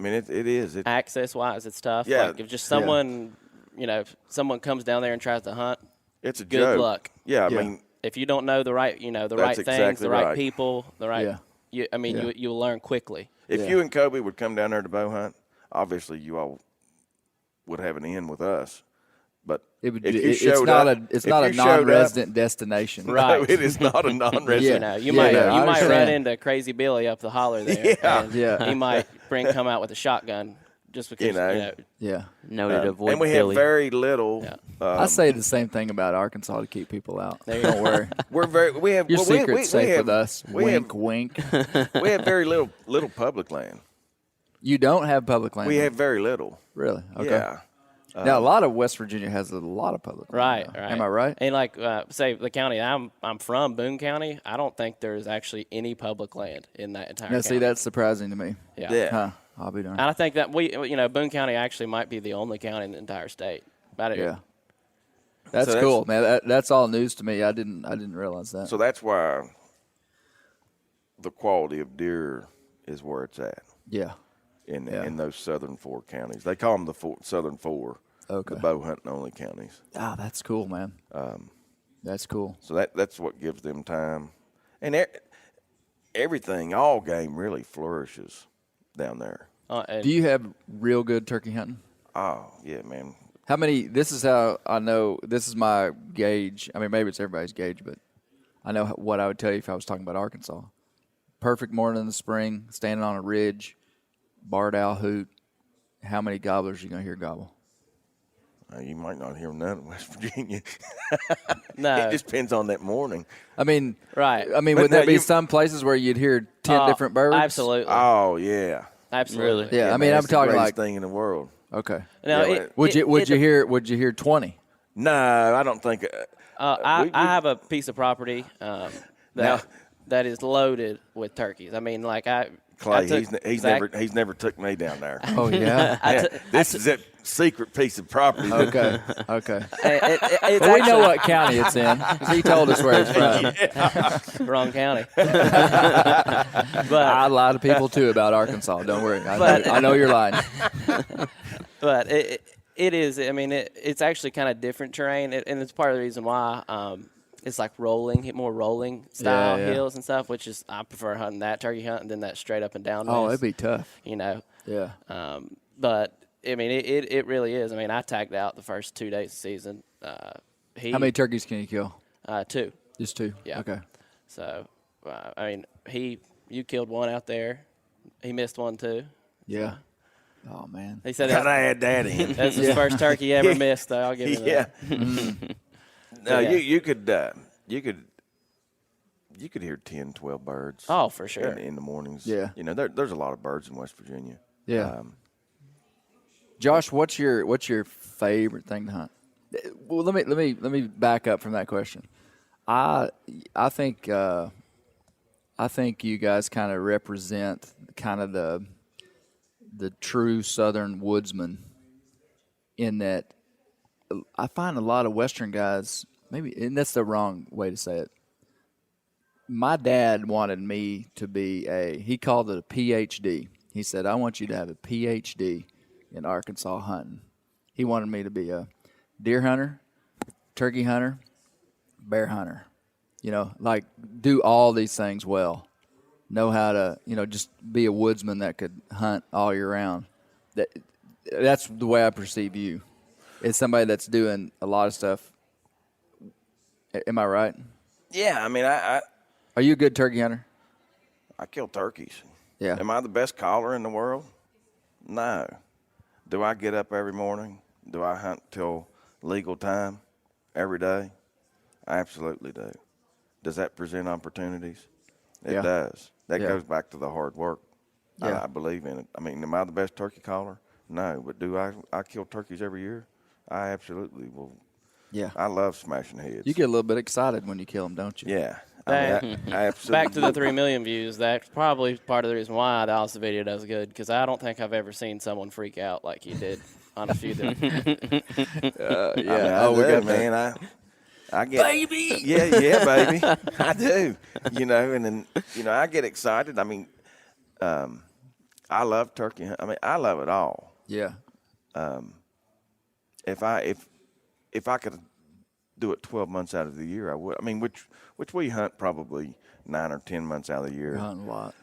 I mean, it is. Access-wise, it's tough. Yeah. Like if just someone, if someone comes down there and tries to hunt, It's a good joke. luck. Yeah, I mean, If you don't know the right, the That's right things, exactly the right right. people, the right, Yeah. you'll learn quickly. if you and Kolby would come down there to bow hunt, obviously you all would have an in with us. But It would. if you It's showed not up, a. It's if not a you showed non-resident destination. up, Right. no, it is not a non-resident. You Yeah, might yeah, I you might run understand. into Crazy Billy up the holler there. Yeah. and Yeah. He might come out with a shotgun just because Yeah. Noted avoid And we Billy. have very little. I say the same thing about Arkansas to keep people out. There you Don't go. worry. We have Your well, secret's we safe have, with us. We Wink, have, wink. we have very little public land. You don't have public land. We have very little. Really? Okay. Yeah. Now a lot of West Virginia has a lot of public land. Right, though. right. Am I right? And like, say the county I'm from, Boone County, I don't think there's actually any public land in that entire Now, county. see, that's surprising to me. Yeah. Huh. I'll be darned. And I think that Boone County actually might be the only county in the entire state. Yeah. That's So that's- cool, man. That's all news to me. I didn't realize that. So that's why the quality of deer is where it's at yeah. in those southern four counties. They call them the southern four, Okay. the bow hunting only counties. Ah, that's cool, man. That's cool. So that's what gives them time. And everything, all game really flourishes down there. And Do you have real good turkey hunting? Oh, yeah, man. How many? This is how I know. This is my gauge. I mean, maybe it's everybody's gauge, but I know what I would tell you if I was talking about Arkansas. Perfect morning in the spring, standing on a ridge, barred owl hoot. How many gobblers are you going to hear gobble? You might not hear none in West Virginia. No. It just depends on that morning. I mean, Right. I mean, But would now there be you- some places where you'd hear 10 different birds? Absolutely. Oh, yeah. Absolutely. Yeah, I mean, man, I'm it's the talking greatest like. thing in the world. Okay. Now, Yeah, Would you hear 20? No, I don't think. I have a piece of property that is loaded with turkeys. I mean, like Clay, took he's never took me down there. Oh yeah. This is that secret piece of property. Okay. Okay. It's Well, we know what county it's in. 'Cause he told us where it's from. wrong county. I but lie to people too about Arkansas. Don't worry. But- I know you're lying. but it is. I mean, it's actually kind of different terrain, and it's part of the reason why. It's like more rolling style Yeah. hills and stuff, which is I prefer hunting that turkey hunting than that straight up and down. Oh, mess, it'd be tough. Yeah. But I mean, it really is. I mean, I tagged out the first 2 days of the season. How many turkeys can you kill? 2. Just 2. Yeah. Okay. So, I mean, you killed one out there. He missed one too. Yeah. Oh man. He said Gotta add that in. that's his first turkey he ever missed. Though I'll give him Yeah. that. No, Yeah. you could hear 10, 12 birds. Oh, for sure. In the mornings. Yeah. You know, there's a lot of birds in West Virginia. Yeah. Josh, what's your favorite thing to hunt? Well, let me back up from that question. I think you guys kind of represent kind of the true Southern woodsman. In that, I find a lot of Western guys, maybe, and that's the wrong way to say it. My dad wanted me to be he called it a PhD. He said, I want you to have a PhD in Arkansas hunting. He wanted me to be a deer hunter, turkey hunter, bear hunter. You know, like do all these things well. Know how to, just be a woodsman that could hunt all year round. That's the way I perceive you. It's somebody that's doing a lot of stuff. Am I right? Yeah, I mean, I Are you a good turkey hunter? kill turkeys. Yeah. Am I the best caller in the world? No. Do I get up every morning? Do I hunt till legal time every day? I absolutely do. Does that present opportunities? It Yeah. does. That Yeah. goes back to the hard work. Yeah. I believe in it. I mean, am I the best turkey caller? No. But do I kill turkeys every year? I absolutely will. Yeah. I love smashing heads. You get a little bit excited when you kill them, don't you? Yeah. Back- I absolutely Back to the 3 million views. That's probably part of the reason why the Alice video does good, because I don't think I've ever seen someone freak out like you did on a few that. Yeah. We got man. I get baby. Yeah, baby. I do. And then I get excited. I mean, I I love turkey hunting. I mean, I love it all. Yeah. If I could do it 12 months out of the year, I would. I mean, which we hunt probably 9 or 10 months out of the year. Hunt a lot.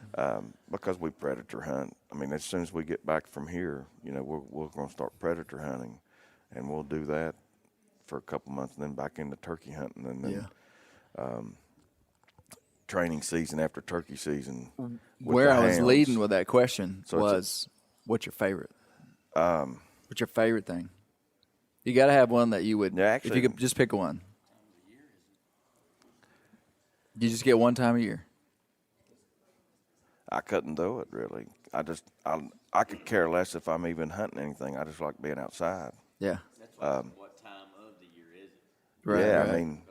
Because we predator hunt. I mean, as soon as we get back from here, we're going to start predator hunting, and we'll do that for a couple months, and then back into turkey hunting, and then training season after turkey season. Where I was hounds. leading with that question So was, what's your favorite? What's your favorite thing? You got to have one that you would. Yeah, if actually- you could just pick one. You just get one time a year. I couldn't do it really. I could care less if I'm even hunting anything. I just like being outside. Yeah. What time of the year is it? Right. yeah, right. I mean,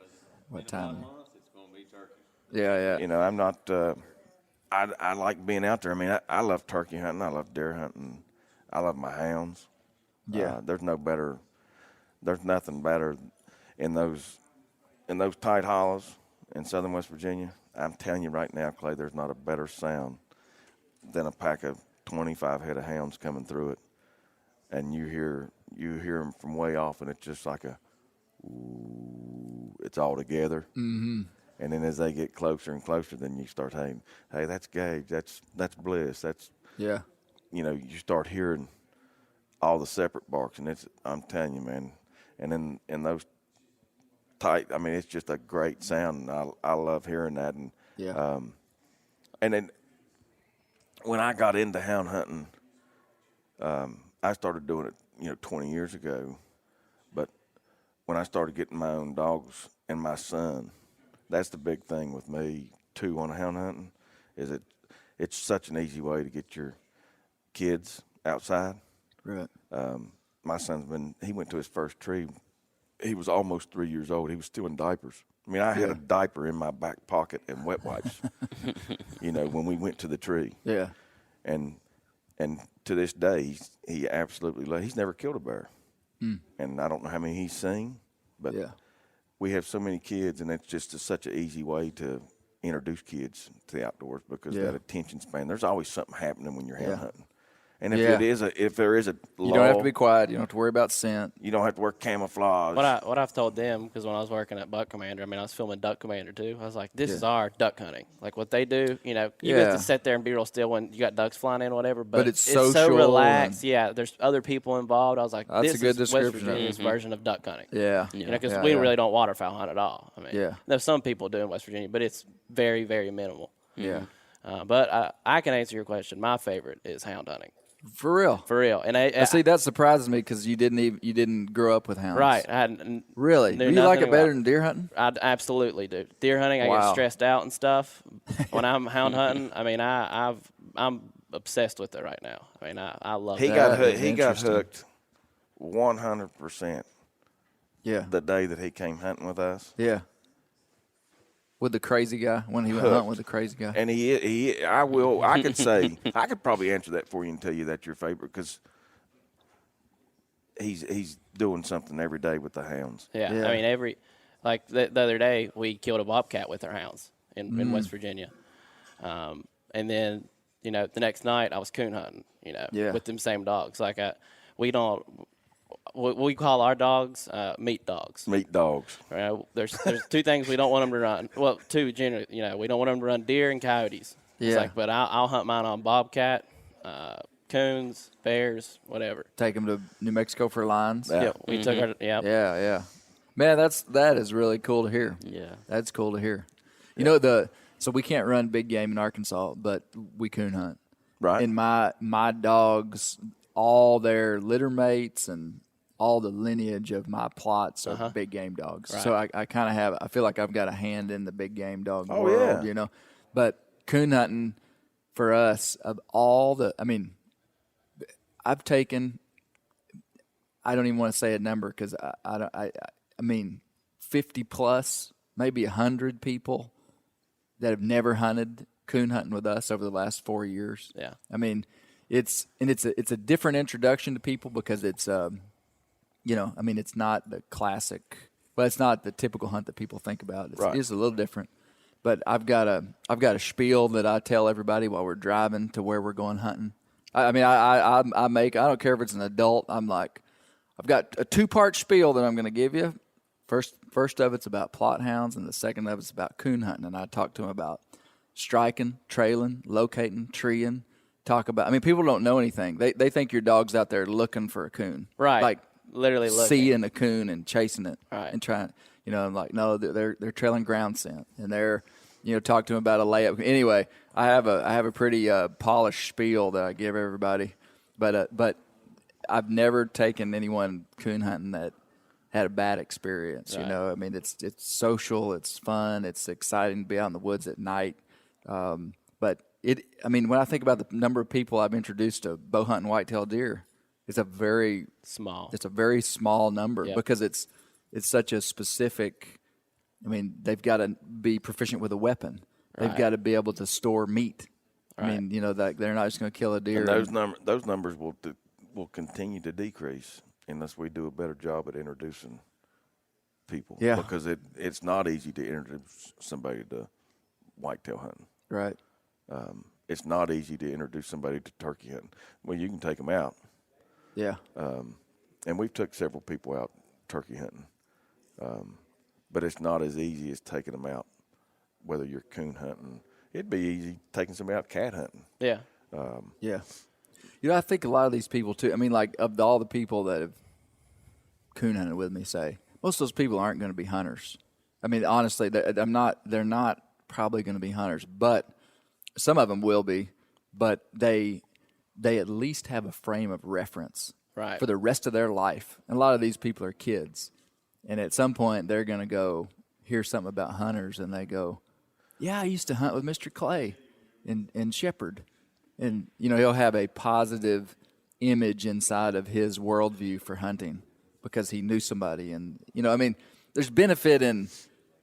What time? It's going to be turkey. Yeah, yeah. I'm not. I like being out there. I mean, I love turkey hunting. I love deer hunting. I love my hounds. Yeah. There's nothing better in those tight hollows in southern West Virginia. I'm telling you right now, Clay, there's not a better sound than a pack of 25 head of hounds coming through it, and you hear them from way off, and it's just like it's all together. Mm-hmm. And then as they get closer and closer, then you start saying, "Hey, that's Gage. That's Bliss. That's Yeah. You start hearing all the separate barks, and I'm telling you, man. And then in those tight, I mean, it's just a great sound, and I love hearing that. And Yeah. and then when I got into hound hunting, I started doing it, 20 years ago. But when I started getting my own dogs and my son, that's the big thing with me too on hound hunting, is it's such an easy way to get your kids outside. Right. My son's he went to his first tree. He was almost 3 years old. He was still in diapers. I mean, I had a diaper in my back pocket and wet wipes, when we went to the tree. Yeah. And to this day, he absolutely he's never killed a bear. And I don't know how many he's seen, but we have so many kids, and it's just such an easy way to introduce kids to the outdoors because of that attention span. There's always something happening when you're hound hunting. And if there is a lull, You don't have to be quiet. You don't have to worry about scent. you don't have to wear camouflage. What I've told them, because when I was working at Buck Commander, I mean, I was filming Duck Commander too. I was like, this is our duck hunting. Like what they do, you have to sit there and be real still when you got ducks flying in, whatever. But it's so social relaxed. Yeah, there's other people involved. I was like, That's this a good is West description. Virginia's version of duck hunting. Yeah. Because Yeah, we yeah. really don't waterfowl hunt at all. I mean, Yeah. there's some people do in West Virginia, but it's very, very minimal. Yeah. But I can answer your question. My favorite is hound hunting. For real. For real. And I See, that surprises me because you didn't grow up with hounds. right. I hadn't, Really? knew Do you like nothing it better about- than deer hunting? I absolutely do. Deer hunting, I Wow. get stressed out and stuff. When I'm hound hunting, I mean, I'm obsessed with it right now. I mean, I love He it. got is he got interesting. hooked 100% Yeah. the day that he came hunting with us. Yeah. With the crazy guy when he went Hooked. hunting with the crazy guy. And I could say, I could probably answer that for you and tell you that's your favorite because he's doing something every day with the hounds. Yeah. Yeah. I mean, the other day, we killed a bobcat with our hounds in West Virginia. And then, the next night I was coon hunting, Yeah. with them same dogs. Like, we call our dogs meat dogs. Meat dogs. There's two things we don't want them to run. Well, two generally. We don't want them to run deer and coyotes. It's Yeah. like, but I'll hunt mine on bobcat, coons, bears, whatever. Take him to New Mexico for lions. Yeah. Yeah, we took our Yeah, yeah. Man, that is really cool to hear. Yeah. That's cool to hear. So we can't run big game in Arkansas, but we coon hunt. Right. And my dogs, all their litter mates and all the lineage of my plots are big game dogs. Right. So I kind of I feel like I've got a hand in the big game dog Oh, world, yeah. But coon hunting for us, of all I've taken, I don't even want to say a number because I mean 50 plus, maybe 100 people that have never hunted coon hunting with us over the last 4 years. Yeah. I mean, it's a different introduction to people because it's it's not the classic. Well, it's not the typical hunt that people think about. It's, Right. it's a little different. But I've got a spiel that I tell everybody while we're driving to where we're going hunting. I mean, I don't care if it's an adult. I'm like, I've got a 2-part spiel that I'm going to give you. First of it's about plot hounds, and the second of it's about coon hunting. And I talk to them about striking, trailing, locating, treeing. People don't know anything. They think your dog's out there looking for a coon. Right. Like literally looking. seeing a coon and chasing it. Right. And trying, I'm like, no, they're trailing ground scent, and they're, talk to them about a layup. Anyway, I have a pretty polished spiel that I give everybody, but I've never taken anyone coon hunting that had a bad experience. Right. I mean, it's social, it's fun, it's exciting to be out in the woods at night. But when I think about the number of people I've introduced to bow hunting whitetail deer, it's a very small. It's a very small number because it's such a specific. I mean, they've got to be proficient with a weapon. They've got to be able to store meat. Right. I mean, they're not just going to kill a deer. And those numbers will continue to decrease unless we do a better job at introducing people. Yeah. Because it's not easy to introduce somebody to whitetail hunting. Right. It's not easy to introduce somebody to turkey hunting. Well, you can take them out. Yeah. And we've took several people out turkey hunting. But it's not as easy as taking them out, whether you're coon hunting. It'd be easy taking somebody out cat hunting. Yeah. Yeah. I think a lot of these people, too, I mean, like, of all the people that have coon hunted with me, say, most of those people aren't going to be hunters. I mean, honestly, they're not probably going to be hunters, but some of them will be, but they at least have a frame of reference for the rest of their life. And a lot of these people are kids. And at some point, they're going to go hear something about hunters, and they go, yeah, I used to hunt with Mr. Clay in Shepherd. And, he'll have a positive image inside of his worldview for hunting because he knew somebody. And, there's benefit,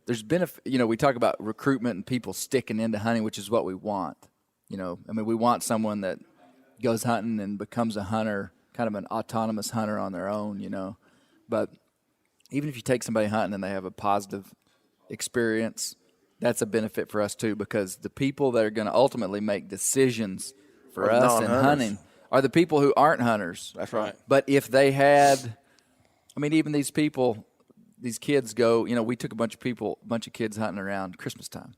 we talk about recruitment and people sticking into hunting, which is what we want. We want someone that goes hunting and becomes a hunter, kind of an autonomous hunter on their own, But even if you take somebody hunting and they have a positive experience, that's a benefit for us too, because the people that are going to ultimately make decisions for us in hunting are the people who aren't hunters. That's right. But if they had, even these people, these kids go, we took a bunch of kids hunting around Christmas time.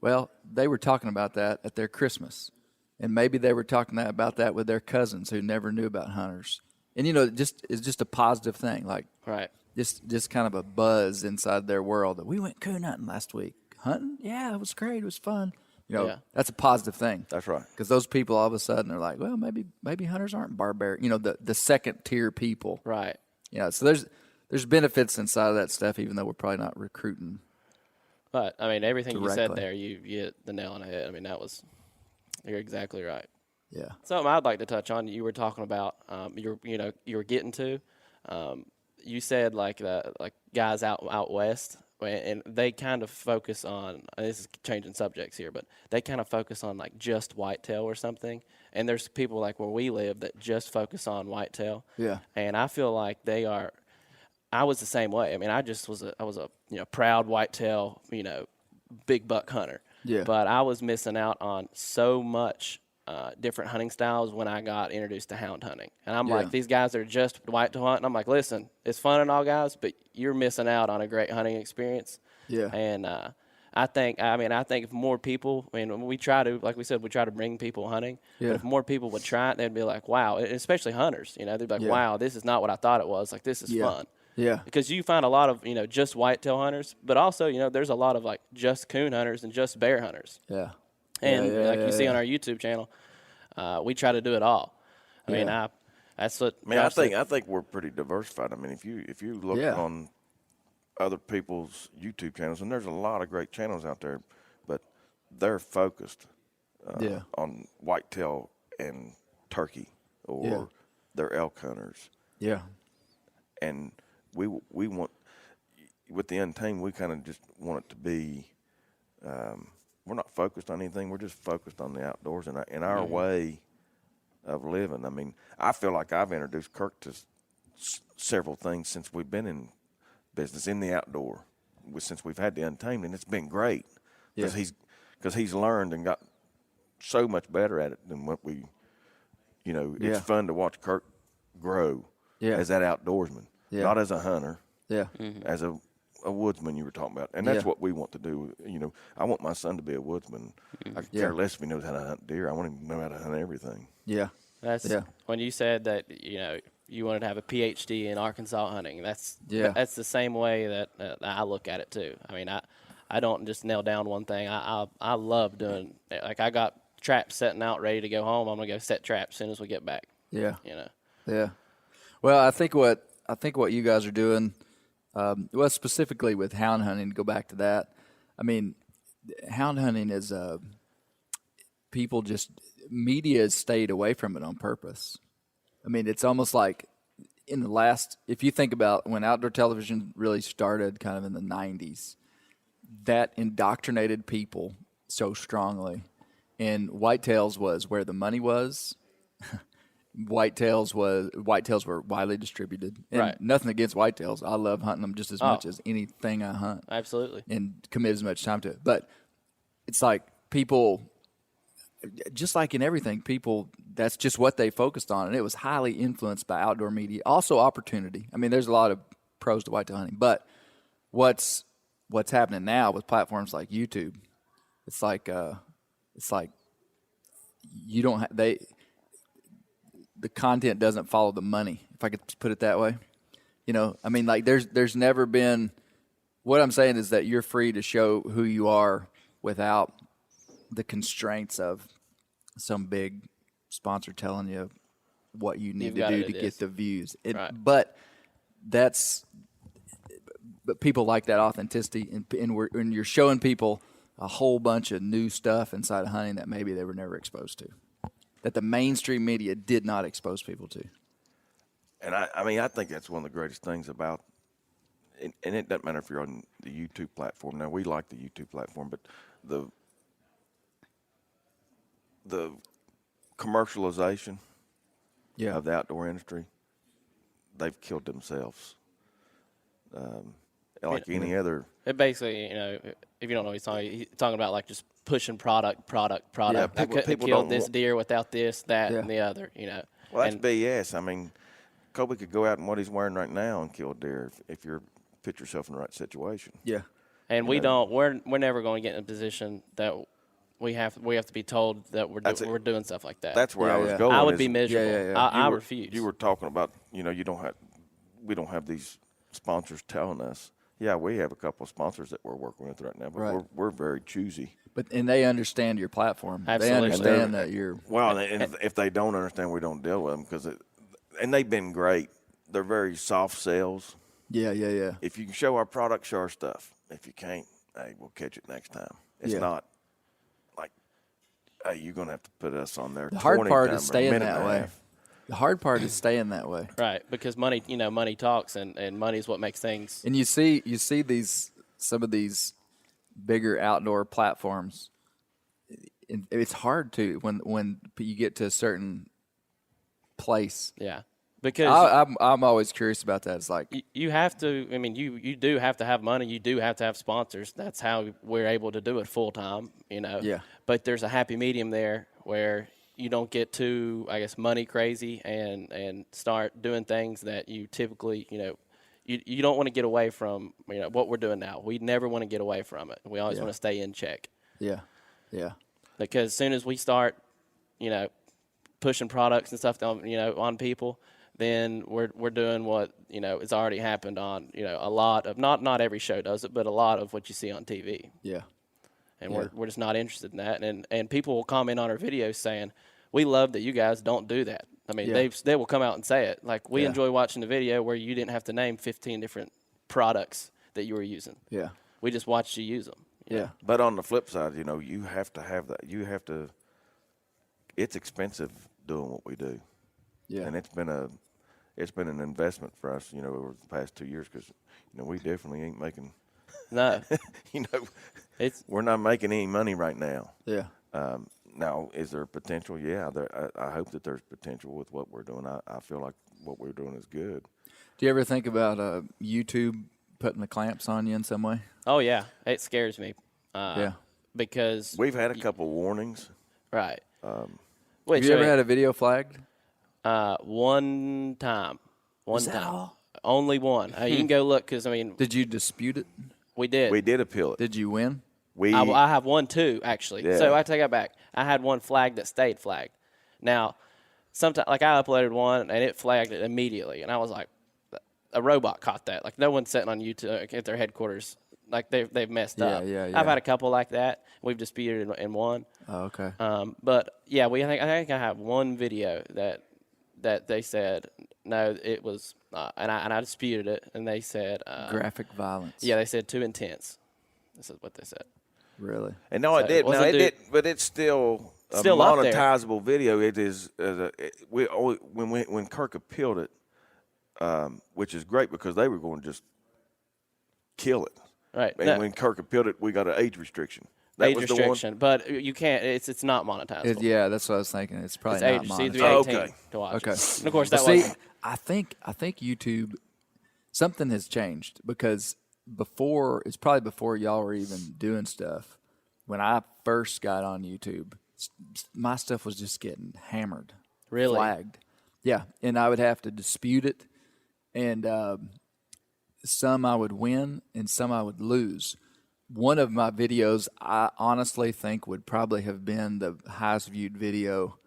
Well, they were talking about that at their Christmas. And maybe they were talking about that with their cousins who never knew about hunters. And, it's just a positive thing. Like, right. Just kind of a buzz inside their world that we went coon hunting last week. Hunting? Yeah, it was great. It was fun. That's a positive thing. That's right. Because those people all of a sudden are like, well, maybe hunters aren't barbaric. The second tier people. Right. So there's benefits inside of that stuff, even though we're probably not recruiting. But everything directly. you said there, you hit the nail on the head. You're exactly right. Yeah. Something I'd like to touch on. You were talking about you were getting to. You said like guys out west, and they kind of focus on. And this is changing subjects here, but they kind of focus on like just whitetail or something. And there's people like where we live that just focus on whitetail. Yeah. And I feel like they are. I was the same way. I was a proud whitetail, big buck hunter. Yeah. But I was missing out on so much different hunting styles when I got introduced to hound hunting. And I'm like, these guys are just whitetail hunting. I'm like, listen, it's fun and all, guys, but you're missing out on a great hunting experience. Yeah. And I think if more people, we try to, like we said, we try to bring people hunting. Yeah. But if more people would try it, they'd be like, wow, especially hunters, they'd be like, wow, this is not what I thought it was. Like, this is fun. Yeah. Because you find a lot of, just whitetail hunters, but also, there's a lot of like just coon hunters and just bear hunters. Yeah. And you see on our YouTube channel, we try to do it all. That's what. I think we're pretty diversified. If you look on other people's YouTube channels, and there's a lot of great channels out there, but they're focused on whitetail and turkey, or they're elk hunters. Yeah. And we want, with the Untamed, we kind of just want it to be, we're not focused on anything. We're just focused on the outdoors and in our way of living. I feel like I've introduced Kirk to several things since we've been in business in the outdoor, since we've had the Untamed, and it's been great because he's learned and got so much better at it than what we You know, Yeah. it's fun to watch Kirk grow as that outdoorsman, not as a hunter, as a woodsman you were talking about. And that's what we want to do. You know, I want my son to be a woodsman. I could care less if he knows how to hunt deer. I want him to know how to hunt everything. Yeah. That's when you said that, you know, you wanted to have a PhD in Arkansas hunting. That's the same way that I look at it too. I mean, I don't just nail down one thing. I love doing, like, I got traps setting out ready to go home. I'm gonna go set traps as soon as we get back. Yeah, you know. Yeah. Well, I think what you guys are doing, well, specifically with hound hunting, to go back to that. I mean, hound hunting is media has stayed away from it on purpose. I mean, it's almost like in the last, if you think about when outdoor television really started kind of in the 90s, that indoctrinated people so strongly. And whitetails was where the money was. Whitetails were widely distributed. And nothing against whitetails. I love hunting them just as much as anything I hunt. Absolutely. And commit as much time to it. But it's like people, just like in everything, people, that's just what they focused on. And it was highly influenced by outdoor media. Also opportunity. I mean, there's a lot of pros to whitetail hunting. But what's happening now with platforms like YouTube, it's like you don't have, the content doesn't follow the money, if I could put it that way. You know, I mean, like there's never been, what I'm saying is that you're free to show who you are without the constraints of some big sponsor telling you what you need to do to get the views. But people like that authenticity, and you're showing people a whole bunch of new stuff inside of hunting that maybe they were never exposed to, that the mainstream media did not expose people to. And I mean, I think that's one of the greatest things about, and it doesn't matter if you're on the YouTube platform. Now, we like the YouTube platform, but the commercialization of the outdoor industry, they've killed themselves. Like any other. It basically, you know, if you don't know what he's talking about, like just pushing product. Yeah, I couldn't kill this deer without this, that, and the other, you know. Well, that's BS. I mean, Kolby could go out in what he's wearing right now and kill a deer if you put yourself in the right situation. Yeah. And we're never going to get in a position that we have to be told that we're doing stuff like that. That's where I was going. I would be miserable. I refuse. You were talking about, you know, we don't have these sponsors telling us. Yeah, we have a couple of sponsors that we're working with right now, but we're very choosy. And they understand your platform. Absolutely. They understand that you're. Well, and if they don't understand, we don't deal with them and they've been great. They're very soft sales. Yeah. If you can show our product, show our stuff. If you can't, hey, we'll catch it next time. It's not like, hey, you're going to have to put us on there. The hard part is staying that way. The hard part is staying that way. Right, because money talks, and money is what makes things. And you see some of these bigger outdoor platforms. It's hard to when you get to a certain place. Yeah, because I'm always curious about that. It's like you have to. I mean, you do have to have money. You do have to have sponsors. That's how we're able to do it full time. You know. Yeah. But there's a happy medium there where you don't get too, I guess, money crazy and start doing things that you typically, you know, you don't want to get away from, you know, what we're doing now. We never want to get away from it. We always want to stay in check. Yeah. Because as soon as we start, you know, pushing products and stuff on, you know, on people, then we're doing what, you know, it's already happened on, you know, a lot of, not every show does it, but a lot of what you see on TV. Yeah. And we're just not interested in that. And people will comment on our videos saying, we love that you guys don't do that. I mean, they will come out and say it. Like, we enjoy watching the video where you didn't have to name 15 different products that you were using. Yeah. We just watched you use them. Yeah. But on the flip side, you know, you have to have that. It's expensive doing what we do. Yeah. And it's been an investment for us, you know, over the past 2 years because, you know, we definitely ain't making. No. You know, we're not making any money right now. Yeah. Now, is there potential? Yeah, I hope that there's potential with what we're doing. I feel like what we're doing is good. Do you ever think about YouTube putting the clamps on you in some way? Oh, yeah. It scares me. Because we've had a couple warnings. Right. Have you ever had a video flagged? One time. One Is that time. all? Only one. You can go look because, I mean, Did you dispute it? we did. We did appeal it. Did you win? I have one too, actually. Yeah. So I take that back. I had one flagged that stayed flagged. Now, sometimes, like I uploaded one and it flagged it immediately, and I was like, a robot caught that. Like no one's sitting on YouTube at their headquarters. Like they've messed up. Yeah. I've had a couple like that. We've disputed in one. Oh, okay. But yeah, I think I have one video that they said no, it was, and I disputed it, and they said Graphic violence. Yeah, they said too intense. This is what they said. Really? And no, it So did. was No, a it dude- did. But it's still a Still up there. monetizable video. It is. When Kirk appealed it, which is great because they were going to just kill it. Right. And No, when Kirk appealed it, we got an age restriction. That age was the one. restriction, but you can't. It's not monetizable. Yeah, that's what I was thinking. It's probably It's not age. So you have to be monetized. 18 Okay. to watch. Okay. It. And of course that See, wasn't. I think YouTube, something has changed because it's probably before y'all were even doing stuff. When I first got on YouTube, my stuff was just getting hammered, Really? flagged. Yeah, and I would have to dispute it, and some I would win and some I would lose. One of my videos I honestly think would probably have been the highest viewed video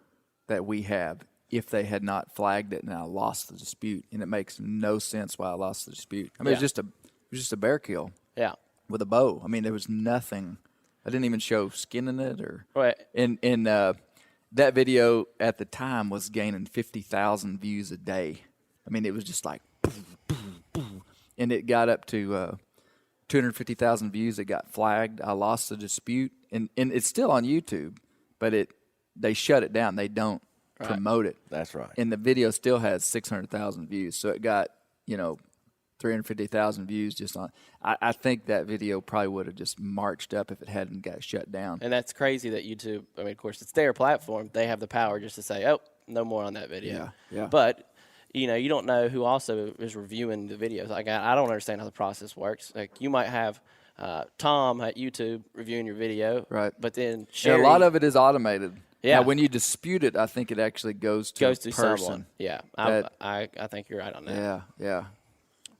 that we have if they had not flagged it and I lost the dispute. And it makes no sense why I lost the dispute. I mean, it was just a bear kill Yeah. with a bow. I mean, there was nothing. I didn't even show skin in it or. Right. And that video at the time was gaining 50,000 views a day. I mean, it was just like, boom, boom, boom. And it got up to 250,000 views. It got flagged. I lost the dispute, and it's still on YouTube, but they shut it down. They don't promote it. That's right. And the video still has 600,000 views. So it got 350,000 views just on. I think that video probably would have just marched up if it hadn't got shut down. And that's crazy that YouTube. I mean, of course, it's their platform. They have the power just to say, "Oh, no more on that video." Yeah. But you don't know who also is reviewing the videos. Like I don't understand how the process works. Like you might have Tom at YouTube reviewing your video, Right. But then And Sherry a lot of it is automated. Yeah. Now, when you dispute it, I think it actually goes to to person. someone. Yeah, that- I think you're right on that. Yeah.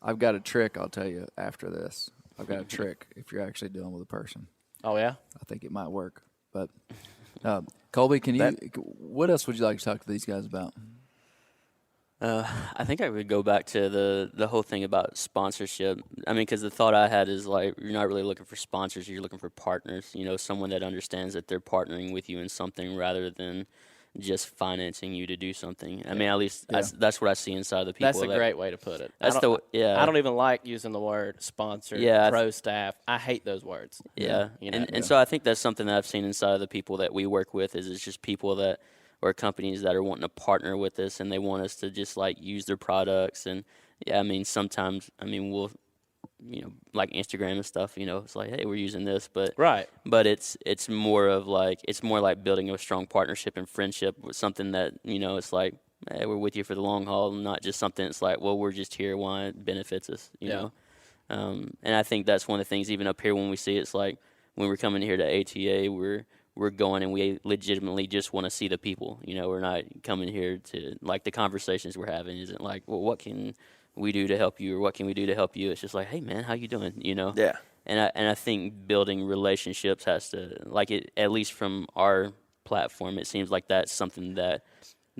I've got a trick, I'll tell you after this. I've got a trick if you're actually dealing with a person. Oh yeah. I think it might work. But Kolby, what else would you like to talk to these guys about? I think I would go back to the whole thing about sponsorship. I mean, because the thought I had is like you're not really looking for sponsors, you're looking for partners. Someone that understands that they're partnering with you in something rather than just financing you to do something. I mean, at least that's what I see inside the people. That's a great way to put it. That's I don't even like using the word sponsor, pro staff. I hate those words. Yeah. And so I think that's something that I've seen inside of the people that we work with is it's just people that or companies that are wanting to partner with us and they want us to just like use their products. And I mean, sometimes, we'll, like Instagram and stuff, it's like, hey, we're using this, but but it's more like building a strong partnership and friendship with something that, it's like, hey, we're with you for the long haul, not just something that's like, well, we're just here why it benefits us, you know? And I think that's one of the things even up here when we see it's like when we're coming here to ATA, we're going and we legitimately just want to see the people. We're not coming here to, like, the conversations we're having isn't like, well, what can we do to help you or what can we do to help you? It's just like, hey, man, how you doing? Yeah. And I think building relationships has to, like, it, at least from our platform, it seems like that's something that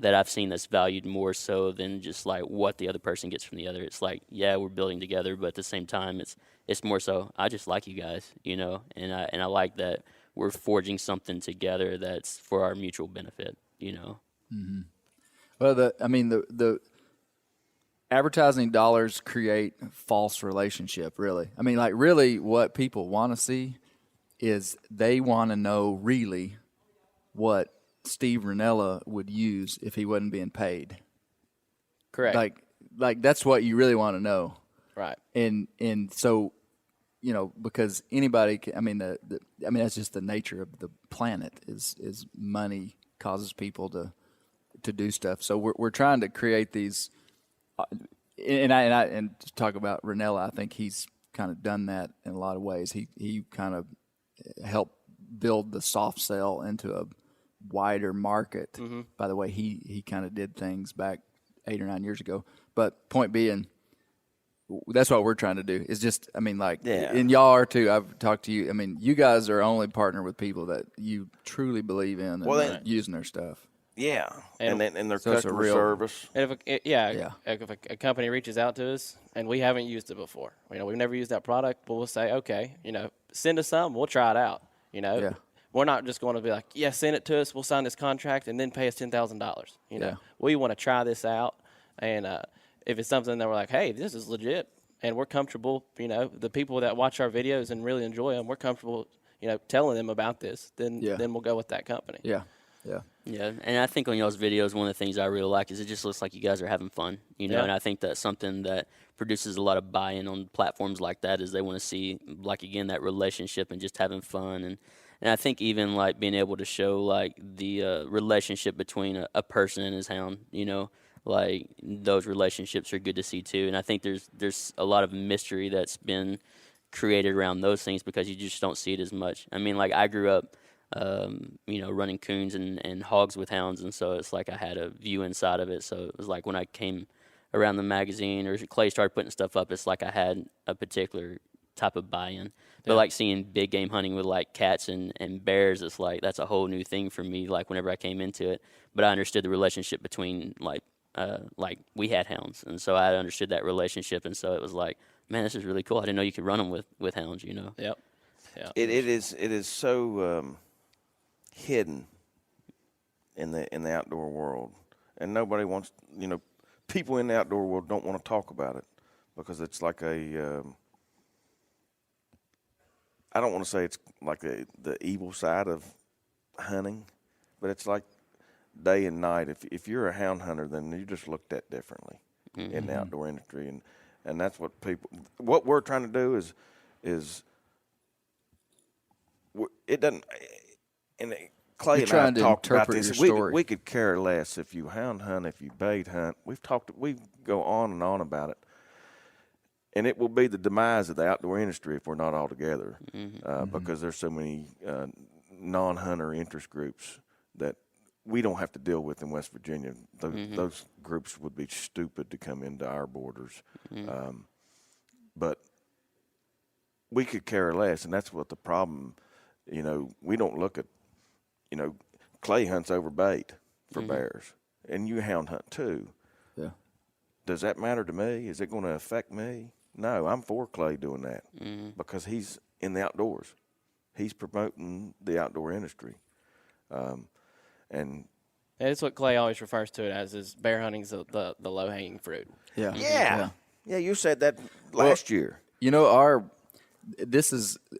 I've seen that's valued more so than just like what the other person gets from the other. It's like, yeah, we're building together, but at the same time, it's more so I just like you guys, and I like that we're forging something together that's for our mutual benefit, Mm-hmm. Well, the advertising dollars create false relationship, really. I mean, like, really what people want to see is they want to know really what Steve Ranella would use if he wasn't being paid. Correct. Like that's what you really want to know. Right. And so, because anybody can, that's just the nature of the planet is money causes people to do stuff. So we're trying to create these, and to talk about Ranella, I think he's kind of done that in a lot of ways. He kind of helped build the soft sell into wider market by the way he kind of did things back 8 or 9 years ago. But point being, that's what we're trying to do. Is just, I mean, like, and y'all are too. I've talked to you. I mean, you guys are only partner with people that you truly believe in and are using their stuff. Yeah, and their so customer service. And if a company reaches out to us and we haven't used it before, we've never used that product, but we'll say, okay, send us some, we'll try it out. We're not just going to be like, send it to us, we'll sign this contract, and then pay us $10,000. We want to try this out, and if it's something that we're like, hey, this is legit, and we're comfortable, the people that watch our videos and really enjoy them, we're comfortable, telling them about this, then we'll go with that company. Yeah, and I think on y'all's videos, one of the things I really like is it just looks like you guys are having fun, and I think that's something that produces a lot of buy-in on platforms like that is they want to see, like, again, that relationship and just having fun. And I think even, like, being able to show, like, the relationship between a person and his hound, like, those relationships are good to see too. And I think there's a lot of mystery that's been created around those things because you just don't see it as much. I mean, like, I grew up running coons and hogs with hounds, and so it's like I had a view inside of it. So it was like when I came around the magazine or Clay started putting stuff up, it's like I had a particular type of buy-in. But like seeing big game hunting with like cats and bears, it's like that's a whole new thing for me, like whenever I came into it. But I understood the relationship between like we had hounds, and so I understood that relationship, and so it was like, man, this is really cool. I didn't know you could run them with hounds, Yep. Yeah. It is so hidden in the outdoor world, and nobody wants, people in the outdoor world don't want to talk about it because it's like I don't want to say it's like the evil side of hunting, but it's like day and night. If you're a hound hunter, then you're just looked at differently in the outdoor industry, and that's what we're trying to do is it doesn't. And Clay and I talked about this. We could care less if you hound hunt, if you bait hunt. We go on and on about it, and it will be the demise of the outdoor industry if we're not all together, because there's so many non-hunter interest groups that we don't have to deal with in West Virginia. Those groups would be stupid to come into our borders, but we could care less, and that's what the problem. We don't look at. Clay hunts over bait for bears, and you hound hunt too. Yeah. Does that matter to me? Is it going to affect me? No, I'm for Clay doing that because he's in the outdoors. He's promoting the outdoor industry, and it's what Clay always refers to it as: is bear hunting's the low hanging fruit. Yeah. You said that last year.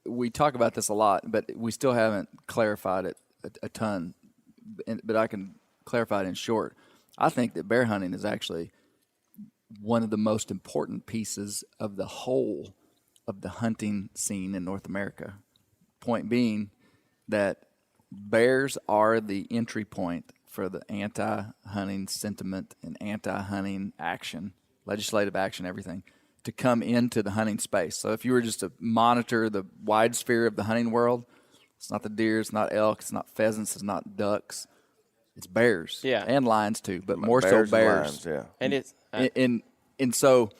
We talk about this a lot, but we still haven't clarified it a ton. But I can clarify it in short. I think that bear hunting is actually one of the most important pieces of the whole of the hunting scene in North America. Point being that bears are the entry point for the anti-hunting sentiment and anti-hunting action, legislative action, everything, to come into the hunting space. So if you were just to monitor the wide sphere of the hunting world, it's not the deer, it's not elk, it's not pheasants, it's not ducks. It's bears. Yeah. And lions too, but more so bears. And lions, And it's and so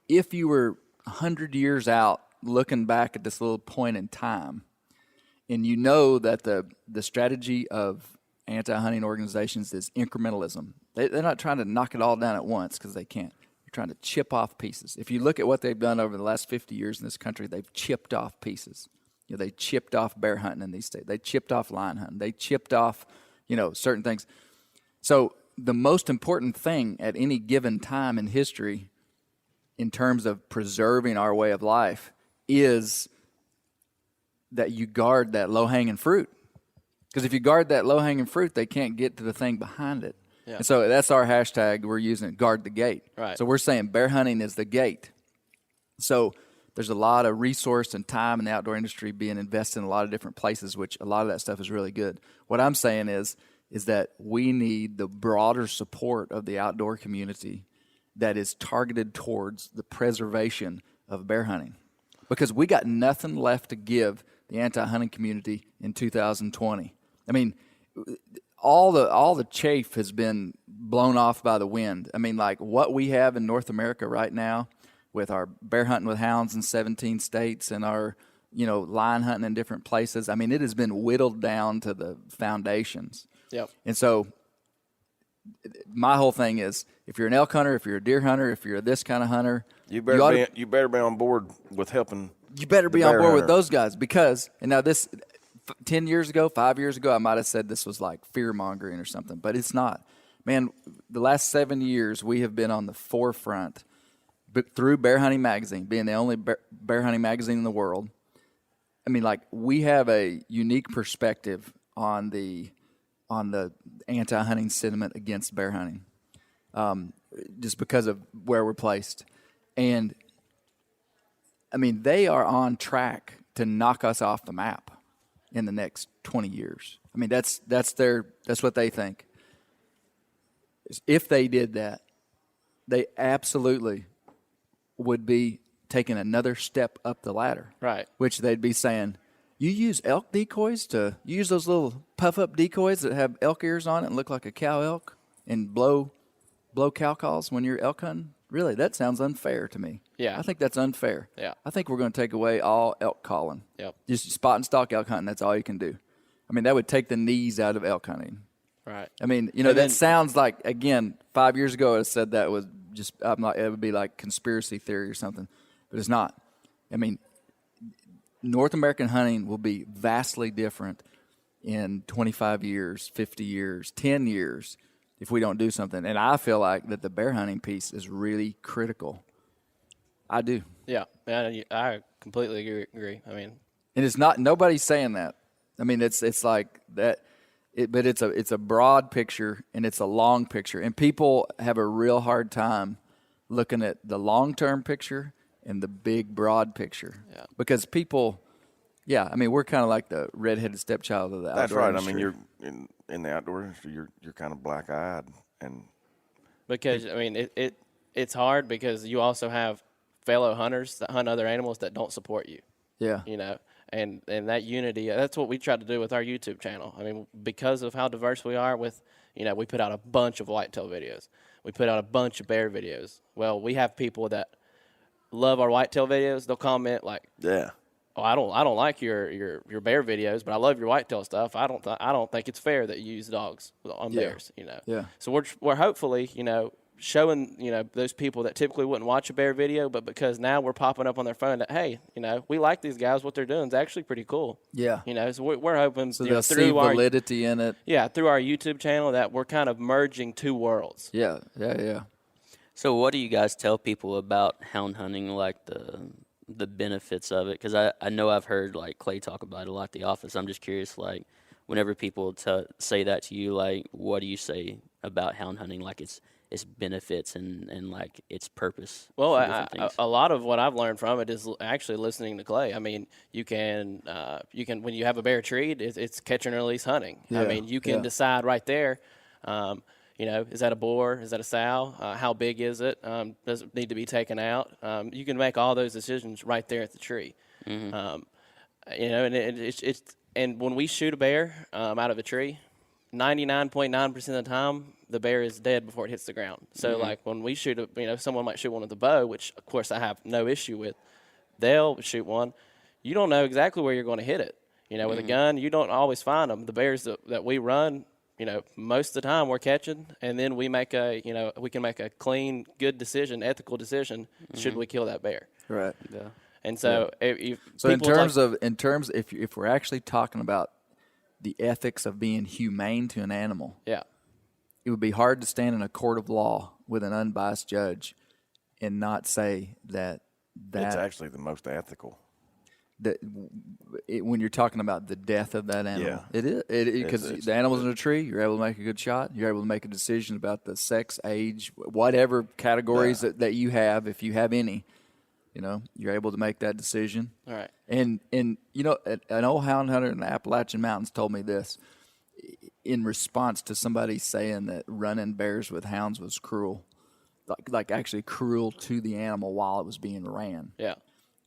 if you were 100 years out looking back at this little point in time, and you know that the strategy of anti-hunting organizations is incrementalism. They're not trying to knock it all down at once because they can't. They're trying to chip off pieces. If you look at what they've done over the last 50 years in this country, they've chipped off pieces. They chipped off bear hunting in these states. They chipped off lion hunting. They chipped off, certain things. So the most important thing at any given time in history in terms of preserving our way of life is that you guard that low-hanging fruit. Because if you guard that low-hanging fruit, they can't get to the thing behind it. Yeah. And so that's our hashtag. We're using it, guard the gate. Right. So we're saying bear hunting is the gate. So there's a lot of resource and time in the outdoor industry being invested in a lot of different places, which a lot of that stuff is really good. What I'm saying is that we need the broader support of the outdoor community that is targeted towards the preservation of bear hunting. Because we got nothing left to give the anti-hunting community in 2020. I mean, all the chaff has been blown off by the wind. I mean, like what we have in North America right now with our bear hunting with hounds in 17 states and our, lion hunting in different places. I mean, it has been whittled down to the foundations. Yep. And so my whole thing is, if you're an elk hunter, if you're a deer hunter, if you're this kind of hunter, you better be on board with helping. You better be on board with those guys because, and now this 10 years ago, 5 years ago, I might have said this was like fear-mongering or something, but it's not. Man, the last 7 years, we have been on the forefront through Bear Hunting Magazine, being the only bear hunting magazine in the world. I mean, like, we have a unique perspective on the anti-hunting sentiment against bear hunting, just because of where we're placed. And, I mean, they are on track to knock us off the map in the next 20 years. I mean, that's what they think. If they did that, they absolutely would be taking another step up the ladder. Right. Which they'd be saying, you use elk decoys you use those little puff-up decoys that have elk ears on it and look like a cow elk and blow cow calls when you're elk hunting? Really, that sounds unfair to me. Yeah. I think that's unfair. Yeah. I think we're going to take away all elk calling. Yep. Just spot and stalk elk hunting, that's all you can do. I mean, that would take the knees out of elk hunting. Right. I mean, that sounds like, again, 5 years ago I said that was just, it would be like conspiracy theory or something, but it's not. I mean, North American hunting will be vastly different in 25 years, 50 years, 10 years if we don't do something. And I feel like that the bear hunting piece is really critical. I do. Yeah, I completely agree. I mean, and it's not, nobody's saying that. I mean, it's like that. But it's a broad picture and it's a long picture, and people have a real hard time looking at the long-term picture and the big broad picture. Yeah. Because people, I mean, we're kind of like the redheaded stepchild of the outdoor That's right. industry. I mean, you're in the outdoor industry. You're kind of black-eyed, and because I mean, it's hard because you also have fellow hunters that hunt other animals that don't support you. Yeah. And that unity, that's what we try to do with our YouTube channel. I mean, because of how diverse we are with, we put out a bunch of whitetail videos. We put out a bunch of bear videos. Well, we have people that love our whitetail videos. They'll comment like, yeah, oh, I don't like your bear videos, but I love your whitetail stuff. I don't think it's fair that you use dogs on bears, Yeah. So we're hopefully, showing, those people that typically wouldn't watch a bear video, but because now we're popping up on their phone that, hey, we like these guys, what they're doing is actually pretty cool. Yeah. So we're hoping So they'll see validity in it. Yeah, through our YouTube channel that we're kind of merging two worlds. Yeah. So what do you guys tell people about hound hunting, like the benefits of it? Because I know I've heard like Clay talk about it a lot at the office. I'm just curious, like whenever people say that to you, like what do you say about hound hunting, like its benefits and like its purpose? Well, a lot of what I've learned from it is actually listening to Clay. I mean, you can when you have a bear treat, it's catch and release hunting. Yeah, I mean, you can decide right there. Is that a boar? Is that a sow? How big is it? Does it need to be taken out? You can make all those decisions right there at the tree. Mm-hmm. And when we shoot a bear out of a tree, 99.9% of the time, the bear is dead before it hits the ground. So, like, when we shoot someone might shoot one with a bow, which, of course, I have no issue with. They'll shoot one. You don't know exactly where you're going to hit it. With a gun, you don't always find them. The bears that we run, most of the time we're catching, and then we make we can make a clean, good decision, ethical decision, should we kill that bear. Right. Yeah. And so, if we're actually talking about the ethics of being humane to an animal, it would be hard to stand in a court of law with an unbiased judge and not say that it's actually the most ethical. When you're talking about the death of that animal, it is because the animal's in a tree. You're able to make a good shot. You're able to make a decision about the sex, age, whatever categories that you have, if you have any. You're able to make that decision. All right. And an old hound hunter in the Appalachian Mountains told me this in response to somebody saying that running bears with hounds was cruel, like actually cruel to the animal while it was being ran. Yeah.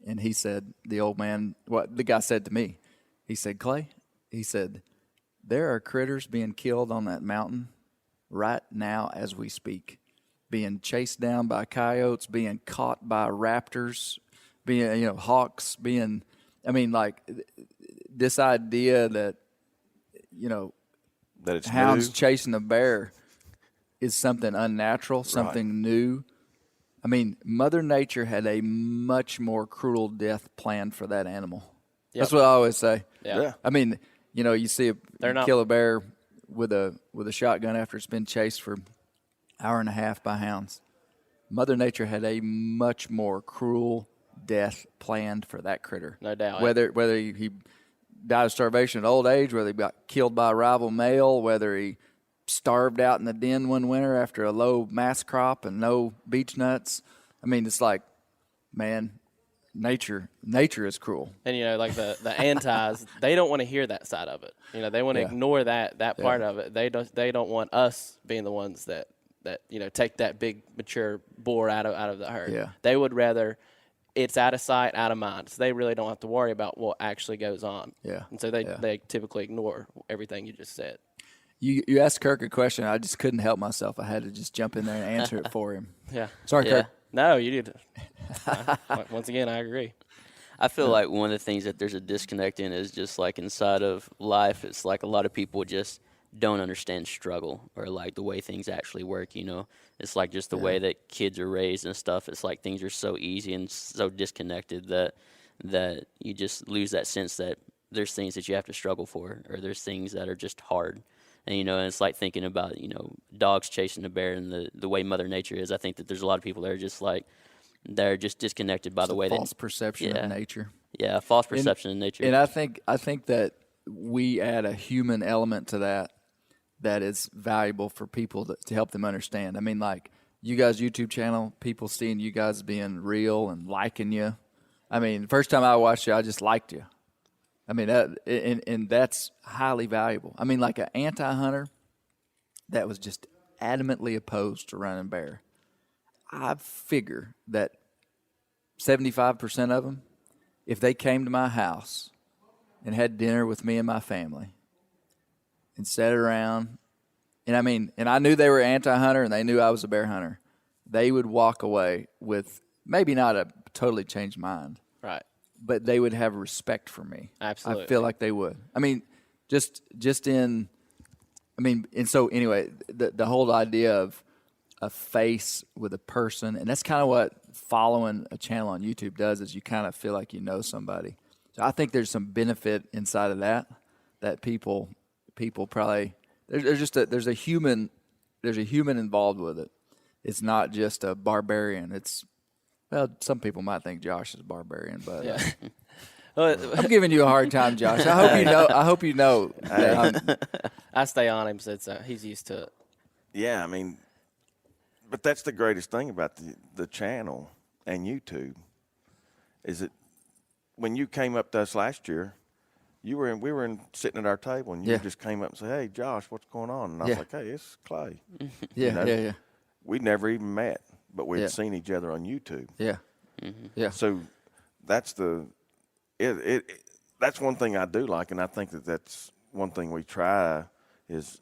And he said, the old man, the guy said to me, he said, Clay, he said, There are critters being killed on that mountain right now as we speak, being chased down by coyotes, being caught by raptors, being, hawks, being, this idea that, That it's hounds new. chasing a bear is something unnatural, something new. I mean, Mother Nature had a much more cruel death planned for that animal. Yep. That's what I always say. Yeah. I mean, you see kill a bear with a shotgun after it's been chased for an hour and a half by hounds. Mother Nature had a much more cruel death planned for that critter. No doubt. Whether he died of starvation at old age, whether he got killed by a rival male, whether he starved out in the den one winter after a low mass crop and no beech nuts. I mean, it's like, man, nature is cruel. And like the antis, they don't want to hear that side of it. They want to ignore that part of it. They don't want us being the ones that take that big mature boar out of the herd. Yeah. They would rather it's out of sight, out of mind. So they really don't have to worry about what actually goes on. Yeah. And so they typically ignore everything you just said. You asked Kirk a question. I just couldn't help myself. I had to just jump in there and answer it for him. Yeah. Sorry, Yeah. Kirk. No, you did. Once again, I agree. I feel like one of the things that there's a disconnect in is just like inside of life, it's like a lot of people just don't understand struggle or like the way things actually work, It's like just the way that kids are raised and stuff. It's like things are so easy and so disconnected that you just lose that sense that there's things that you have to struggle for or there's things that are just hard. And, and it's like thinking about, dogs chasing a bear and the way Mother Nature is. I think that there's a lot of people that are just like, they're just disconnected by the way false perception of nature. Yeah, false perception of nature. And I think that we add a human element to that is valuable for people to help them understand. I mean, like you guys' YouTube channel, people seeing you guys being real and liking you. I mean, the first time I watched you, I just liked you. I mean, and that's highly valuable. I mean, like an anti-hunter that was just adamantly opposed to running bear. I figure that 75% of them, if they came to my house and had dinner with me and my family and sat around, and I knew they were anti-hunter and they knew I was a bear hunter, they would walk away with maybe not a totally changed mind. Right. But they would have respect for me. Absolutely. I feel like they would. I mean, and so anyway, the whole idea of a face with a person, and that's kind of what following a channel on YouTube does, is you kind of feel like you know somebody. So I think there's some benefit inside of that people probably there's a human involved with it. It's not just a barbarian. Well, some people might think Josh is a barbarian, but Yeah. I'm giving you a hard time, Josh. I hope you know. That I stay on him since he's used to it. Yeah, but that's the greatest thing about the channel and YouTube is that when you came up to us last year, we were sitting at our table and you just came up and said, "Hey, Josh, what's going on?" And I was like, "Hey, it's Clay." Yeah. We'd never even met, but we'd seen each other on YouTube. Yeah. Mm-hmm. Yeah. So that's that's one thing I do like, and I think that's one thing we try is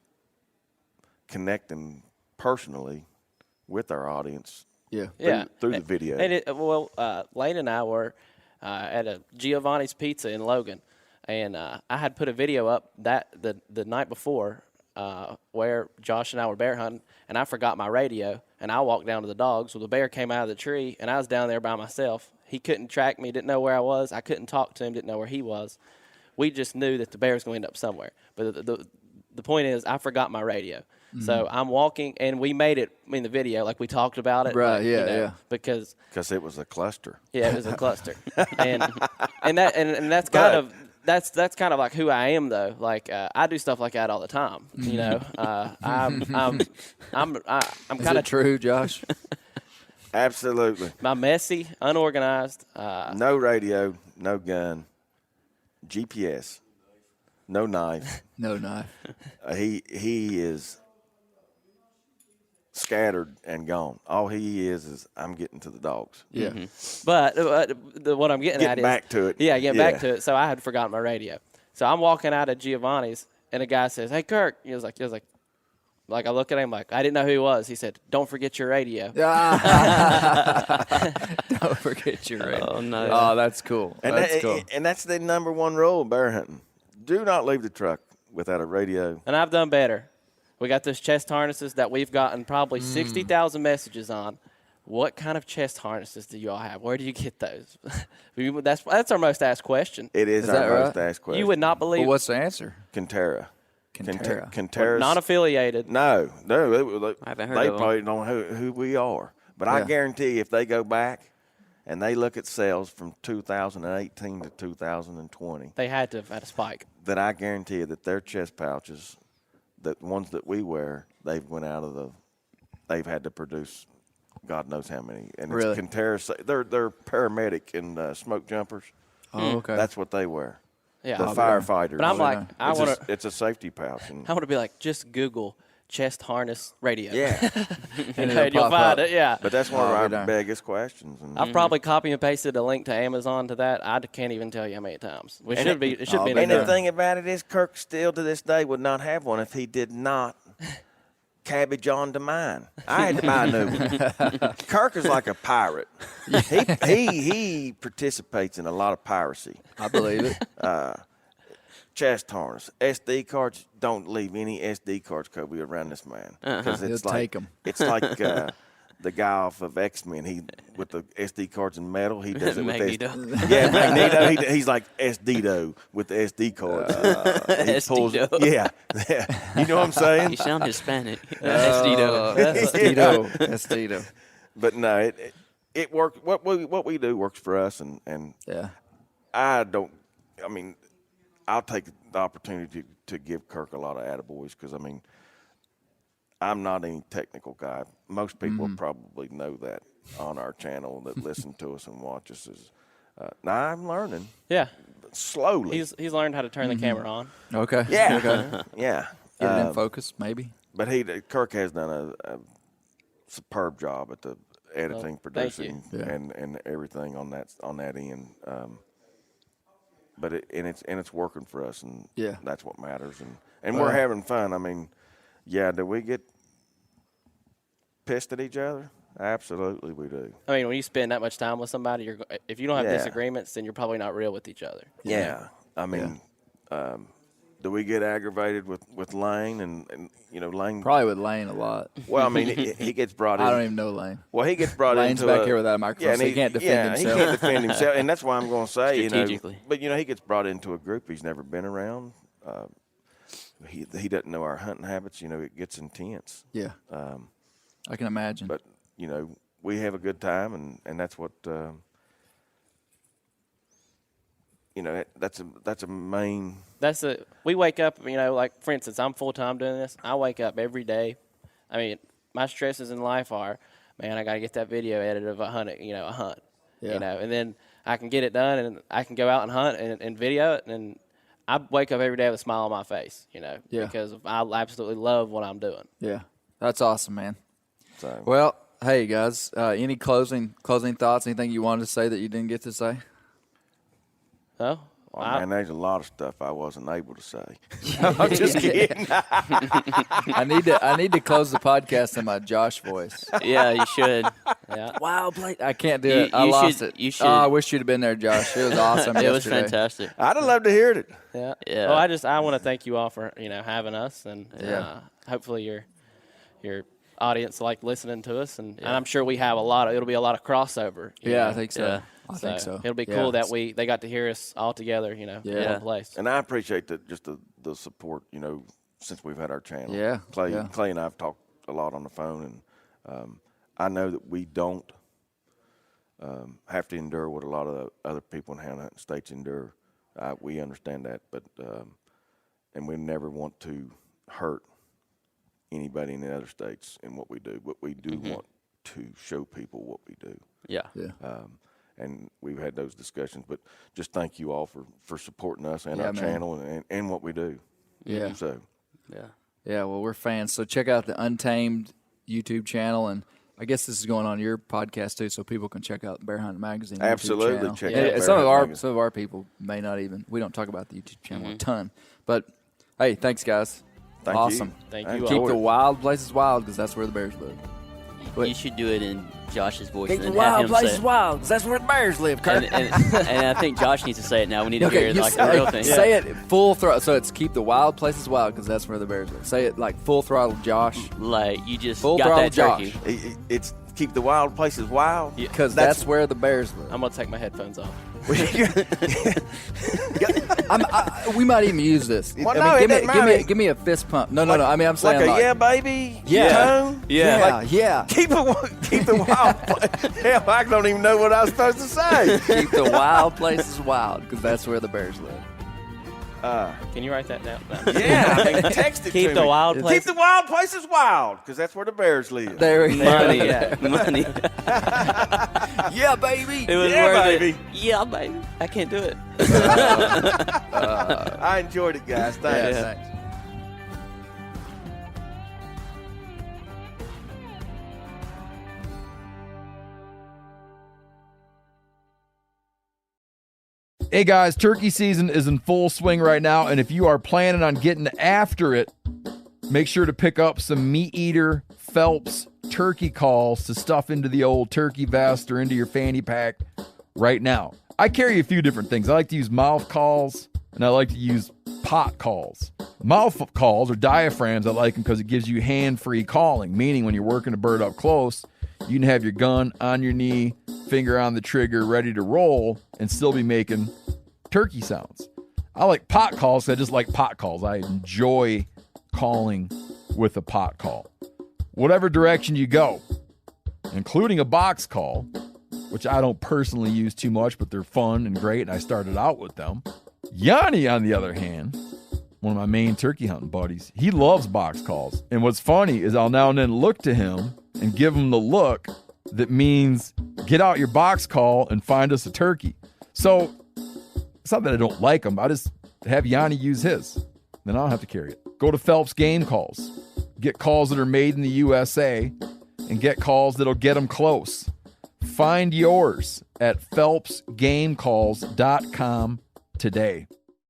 connecting personally with our audience. Yeah. Through the video. And Lane and I were at a Giovanni's Pizza in Logan, and I had put a video up the night before where Josh and I were bear hunting, and I forgot my radio, and I walked down to the dogs. Well, the bear came out of the tree, and I was down there by myself. He couldn't track me, didn't know where I was. I couldn't talk to him, didn't know where he was. We just knew that the bear was going to end up somewhere. But the point is, I forgot my radio. Mm-hmm. So I'm walking, and we made it in the video, like we talked about it. Right, like, yeah. Because it was a cluster. Yeah, it was a cluster. and that's kind of that's kind of like who I am, though. Like I do stuff like that all the time. I'm Is kind it of true, Josh? Absolutely. I'm messy, unorganized. No radio, no gun, GPS, no knife. No knife. He is scattered and gone. All he is I'm getting to the dogs. Yeah. Mm-hmm. But what I'm getting at is back to it. Yeah, getting back to it. So I had forgotten my radio. So I'm walking out of Giovanni's, and a guy says, "Hey, Kirk," he was like, I look at him like I didn't know who he was. He said, "Don't forget your radio." Don't forget your radio. Oh, no. Oh, that's cool. That's cool. And that's the number one rule of bear hunting. Do not leave the truck without a radio. And I've done better. We got those chest harnesses that we've gotten probably 60,000 messages on. What kind of chest harnesses do you all have? Where do you get those? That's our most asked question. It is that our right? most asked question. You would not believe Well, what's the answer? Conterra. Conterra. Conterra's non-affiliated. No. I haven't heard they of them. probably don't know who we are. But I Yeah. guarantee if they go back and they look at sales from 2018 to 2020, They had to have had a spike. that I guarantee you that their chest pouches, the ones that we wear, they've had to produce God knows how many. And Really? it's Conterra. They're paramedic and smoke jumpers. Oh, okay. That's what they wear. Yeah. The firefighters. But I'm like, I it's, want to. it's a safety pouch. And I want to be like, just Google chest harness radio. yeah. and it'll you'll pop find up. it. Yeah. But that's one Oh, of our darn. biggest questions. And I've probably copy and pasted a link to Amazon to that. I can't even tell you how many times. It should be. It should be. in And there. the thing about it is, Kirk still to this day would not have one if he did not cabbage on to mine. I had to buy a new one. Kirk is like a pirate. He participates in a lot of piracy. I believe it. Chest harness, SD cards. Don't leave any SD cards, Kolby, around this man because He'll it's like take 'em. it's like the guy off of X-Men. He with the SD cards in metal. He does it with Magneto. Yeah, Magneto. He's like SD-Do with the SD cards. He pulls- SD-Do. Yeah, you know what I'm saying. You sound Hispanic. Estito. Estito. But no, it works. What we do works for us, and Yeah. I mean, I'll take the opportunity to give Kirk a lot of attaboys because, I mean, I'm not any technical guy. Most people probably know that on our channel that listen to us and watch us. Now I'm learning Yeah. slowly. He's learned how to turn the camera on. Okay. yeah, Okay. yeah. Get it in focus, maybe. But Kirk has done a superb job at the editing, thank producing, you. Yeah. and everything on that end. But it's working for us, and Yeah. that's what matters. And we're having fun. I mean, yeah, do we get pissed at each other? Absolutely, we do. I mean, when you spend that much time with somebody, if you don't have Yeah. disagreements, then you're probably not real with each other. Yeah, I mean, do we get aggravated with Lane and Lane? Probably with Lane a lot. Well, I mean, he gets brought in. I don't even know Lane. Well, he gets brought Lane's into back here without a microphone, so he can't defend himself. he can't defend himself, and that's why I'm going to say, Strategically. but he gets brought into a group he's never been around. He doesn't know our hunting habits. It gets intense. Yeah. I can imagine. But we have a good time, and that's what that's a main. We wake up, like for instance, I'm full time doing this. I wake up every day. I mean, my stresses in life are, man, I got to get that video edited of a hunt, Yeah. and then I can get it done and I can go out and hunt and video it. And I wake up every day with a smile on my face, Yeah. because I absolutely love what I'm doing. Yeah. That's awesome, man. So. Well, hey, guys, any closing thoughts, anything you wanted to say that you didn't get to say? Oh, Man, there's a lot of stuff I wasn't able to say. I'm just kidding. I need to close the podcast in my Josh voice. Yeah, you should. yeah. Wow, Blake. I can't do You- it. I you lost should- it. you should. Oh, I wish you'd have been there, Josh. It was awesome. It was yesterday. fantastic. I'd have loved to hear it. Yeah. Yeah. Well, I want to thank you all for having us, and Yeah. hopefully your audience like listening to us, and I'm sure we have it'll be a lot of crossover. you Yeah, know. I think so. Yeah. I think so. It'll be Yeah. cool that they got to hear us all together, in Yeah. one place. And I appreciate the support, since we've had our channel. Yeah, Clay yeah. Clay and I have talked a lot on the phone, and I know that we don't have to endure what a lot of the other people in hound hunting states endure. We understand that, but and we never want to hurt anybody in the other states in what we do. But we do want to show people what we do. Yeah. Yeah. And we've had those discussions, but just thank you all for supporting us and Yeah, our man. channel and what we do. Yeah. So Yeah. Yeah, well, we're fans. So check out the Untamed YouTube channel, and I guess this is going on your podcast too, so people can check out Bear Hunting Magazine. YouTube Absolutely, channel. check Yeah, out and Bear some Hunting Magazine. of our people may not even. We don't talk about the YouTube channel a ton, but Hey, thanks, guys. Thank awesome. you. Thank I you. Keep enjoyed the it. wild places wild because that's where the bears live. Wait. You should do it in Josh's voice. Keep and the then have wild him places say it. wild because that's where the bears live, Kirk. And I think Josh needs to say it now. We need to hear it like the real thing. Say it full throttle. So it's keep the wild places wild because that's where the bears live. Say it like full throttle, Josh. Like you just Full got throttle, that turkey. Josh. It's keep the wild places wild. Because that's where the bears live. I'm gonna take my headphones off. We might even use this. Well, no, it doesn't matter. Give me a fist pump. No. I mean, I'm like saying a yeah, baby. Tone. Yeah. Keep the wild. Hell, I don't even know what I was supposed to say. Keep the wild places wild because that's where the bears live. Can you write that down? No. Yeah, I mean, text it Keep to the me. wild Keep place. the wild places wild because that's where the bears live. There we go. Money. Yeah, baby. It was Yeah, worth baby. it. Yeah, baby. I can't do it. I enjoyed it, guys. Thanks. Thanks. Hey guys, turkey season is in full swing right now, and if you are planning on getting after it, make sure to pick up some Meat Eater Phelps turkey calls to stuff into the old turkey vest or into your fanny pack right now. I carry a few different things. I like to use mouth calls, and I like to use pot calls. Mouth calls or diaphragms, I like them because it gives you hand-free calling, meaning when you're working a bird up close, you can have your gun on your knee, finger on the trigger, ready to roll, and still be making turkey sounds. I like pot calls because I just like pot calls. I enjoy calling with a pot call. Whatever direction you go, including a box call, which I don't personally use too much, but they're fun and great, and I started out with them. Yanni, on the other hand, one of my main turkey hunting buddies, he loves box calls. And what's funny is I'll now and then look to him and give him the look that means get out your box call and find us a turkey. So it's not that I don't like them. I just have Yanni use his. Then I don't have to carry it. Go to Phelps Game Calls. Get calls that are made in the USA and get calls that'll get them close. Find yours at phelpsgamecalls.com today.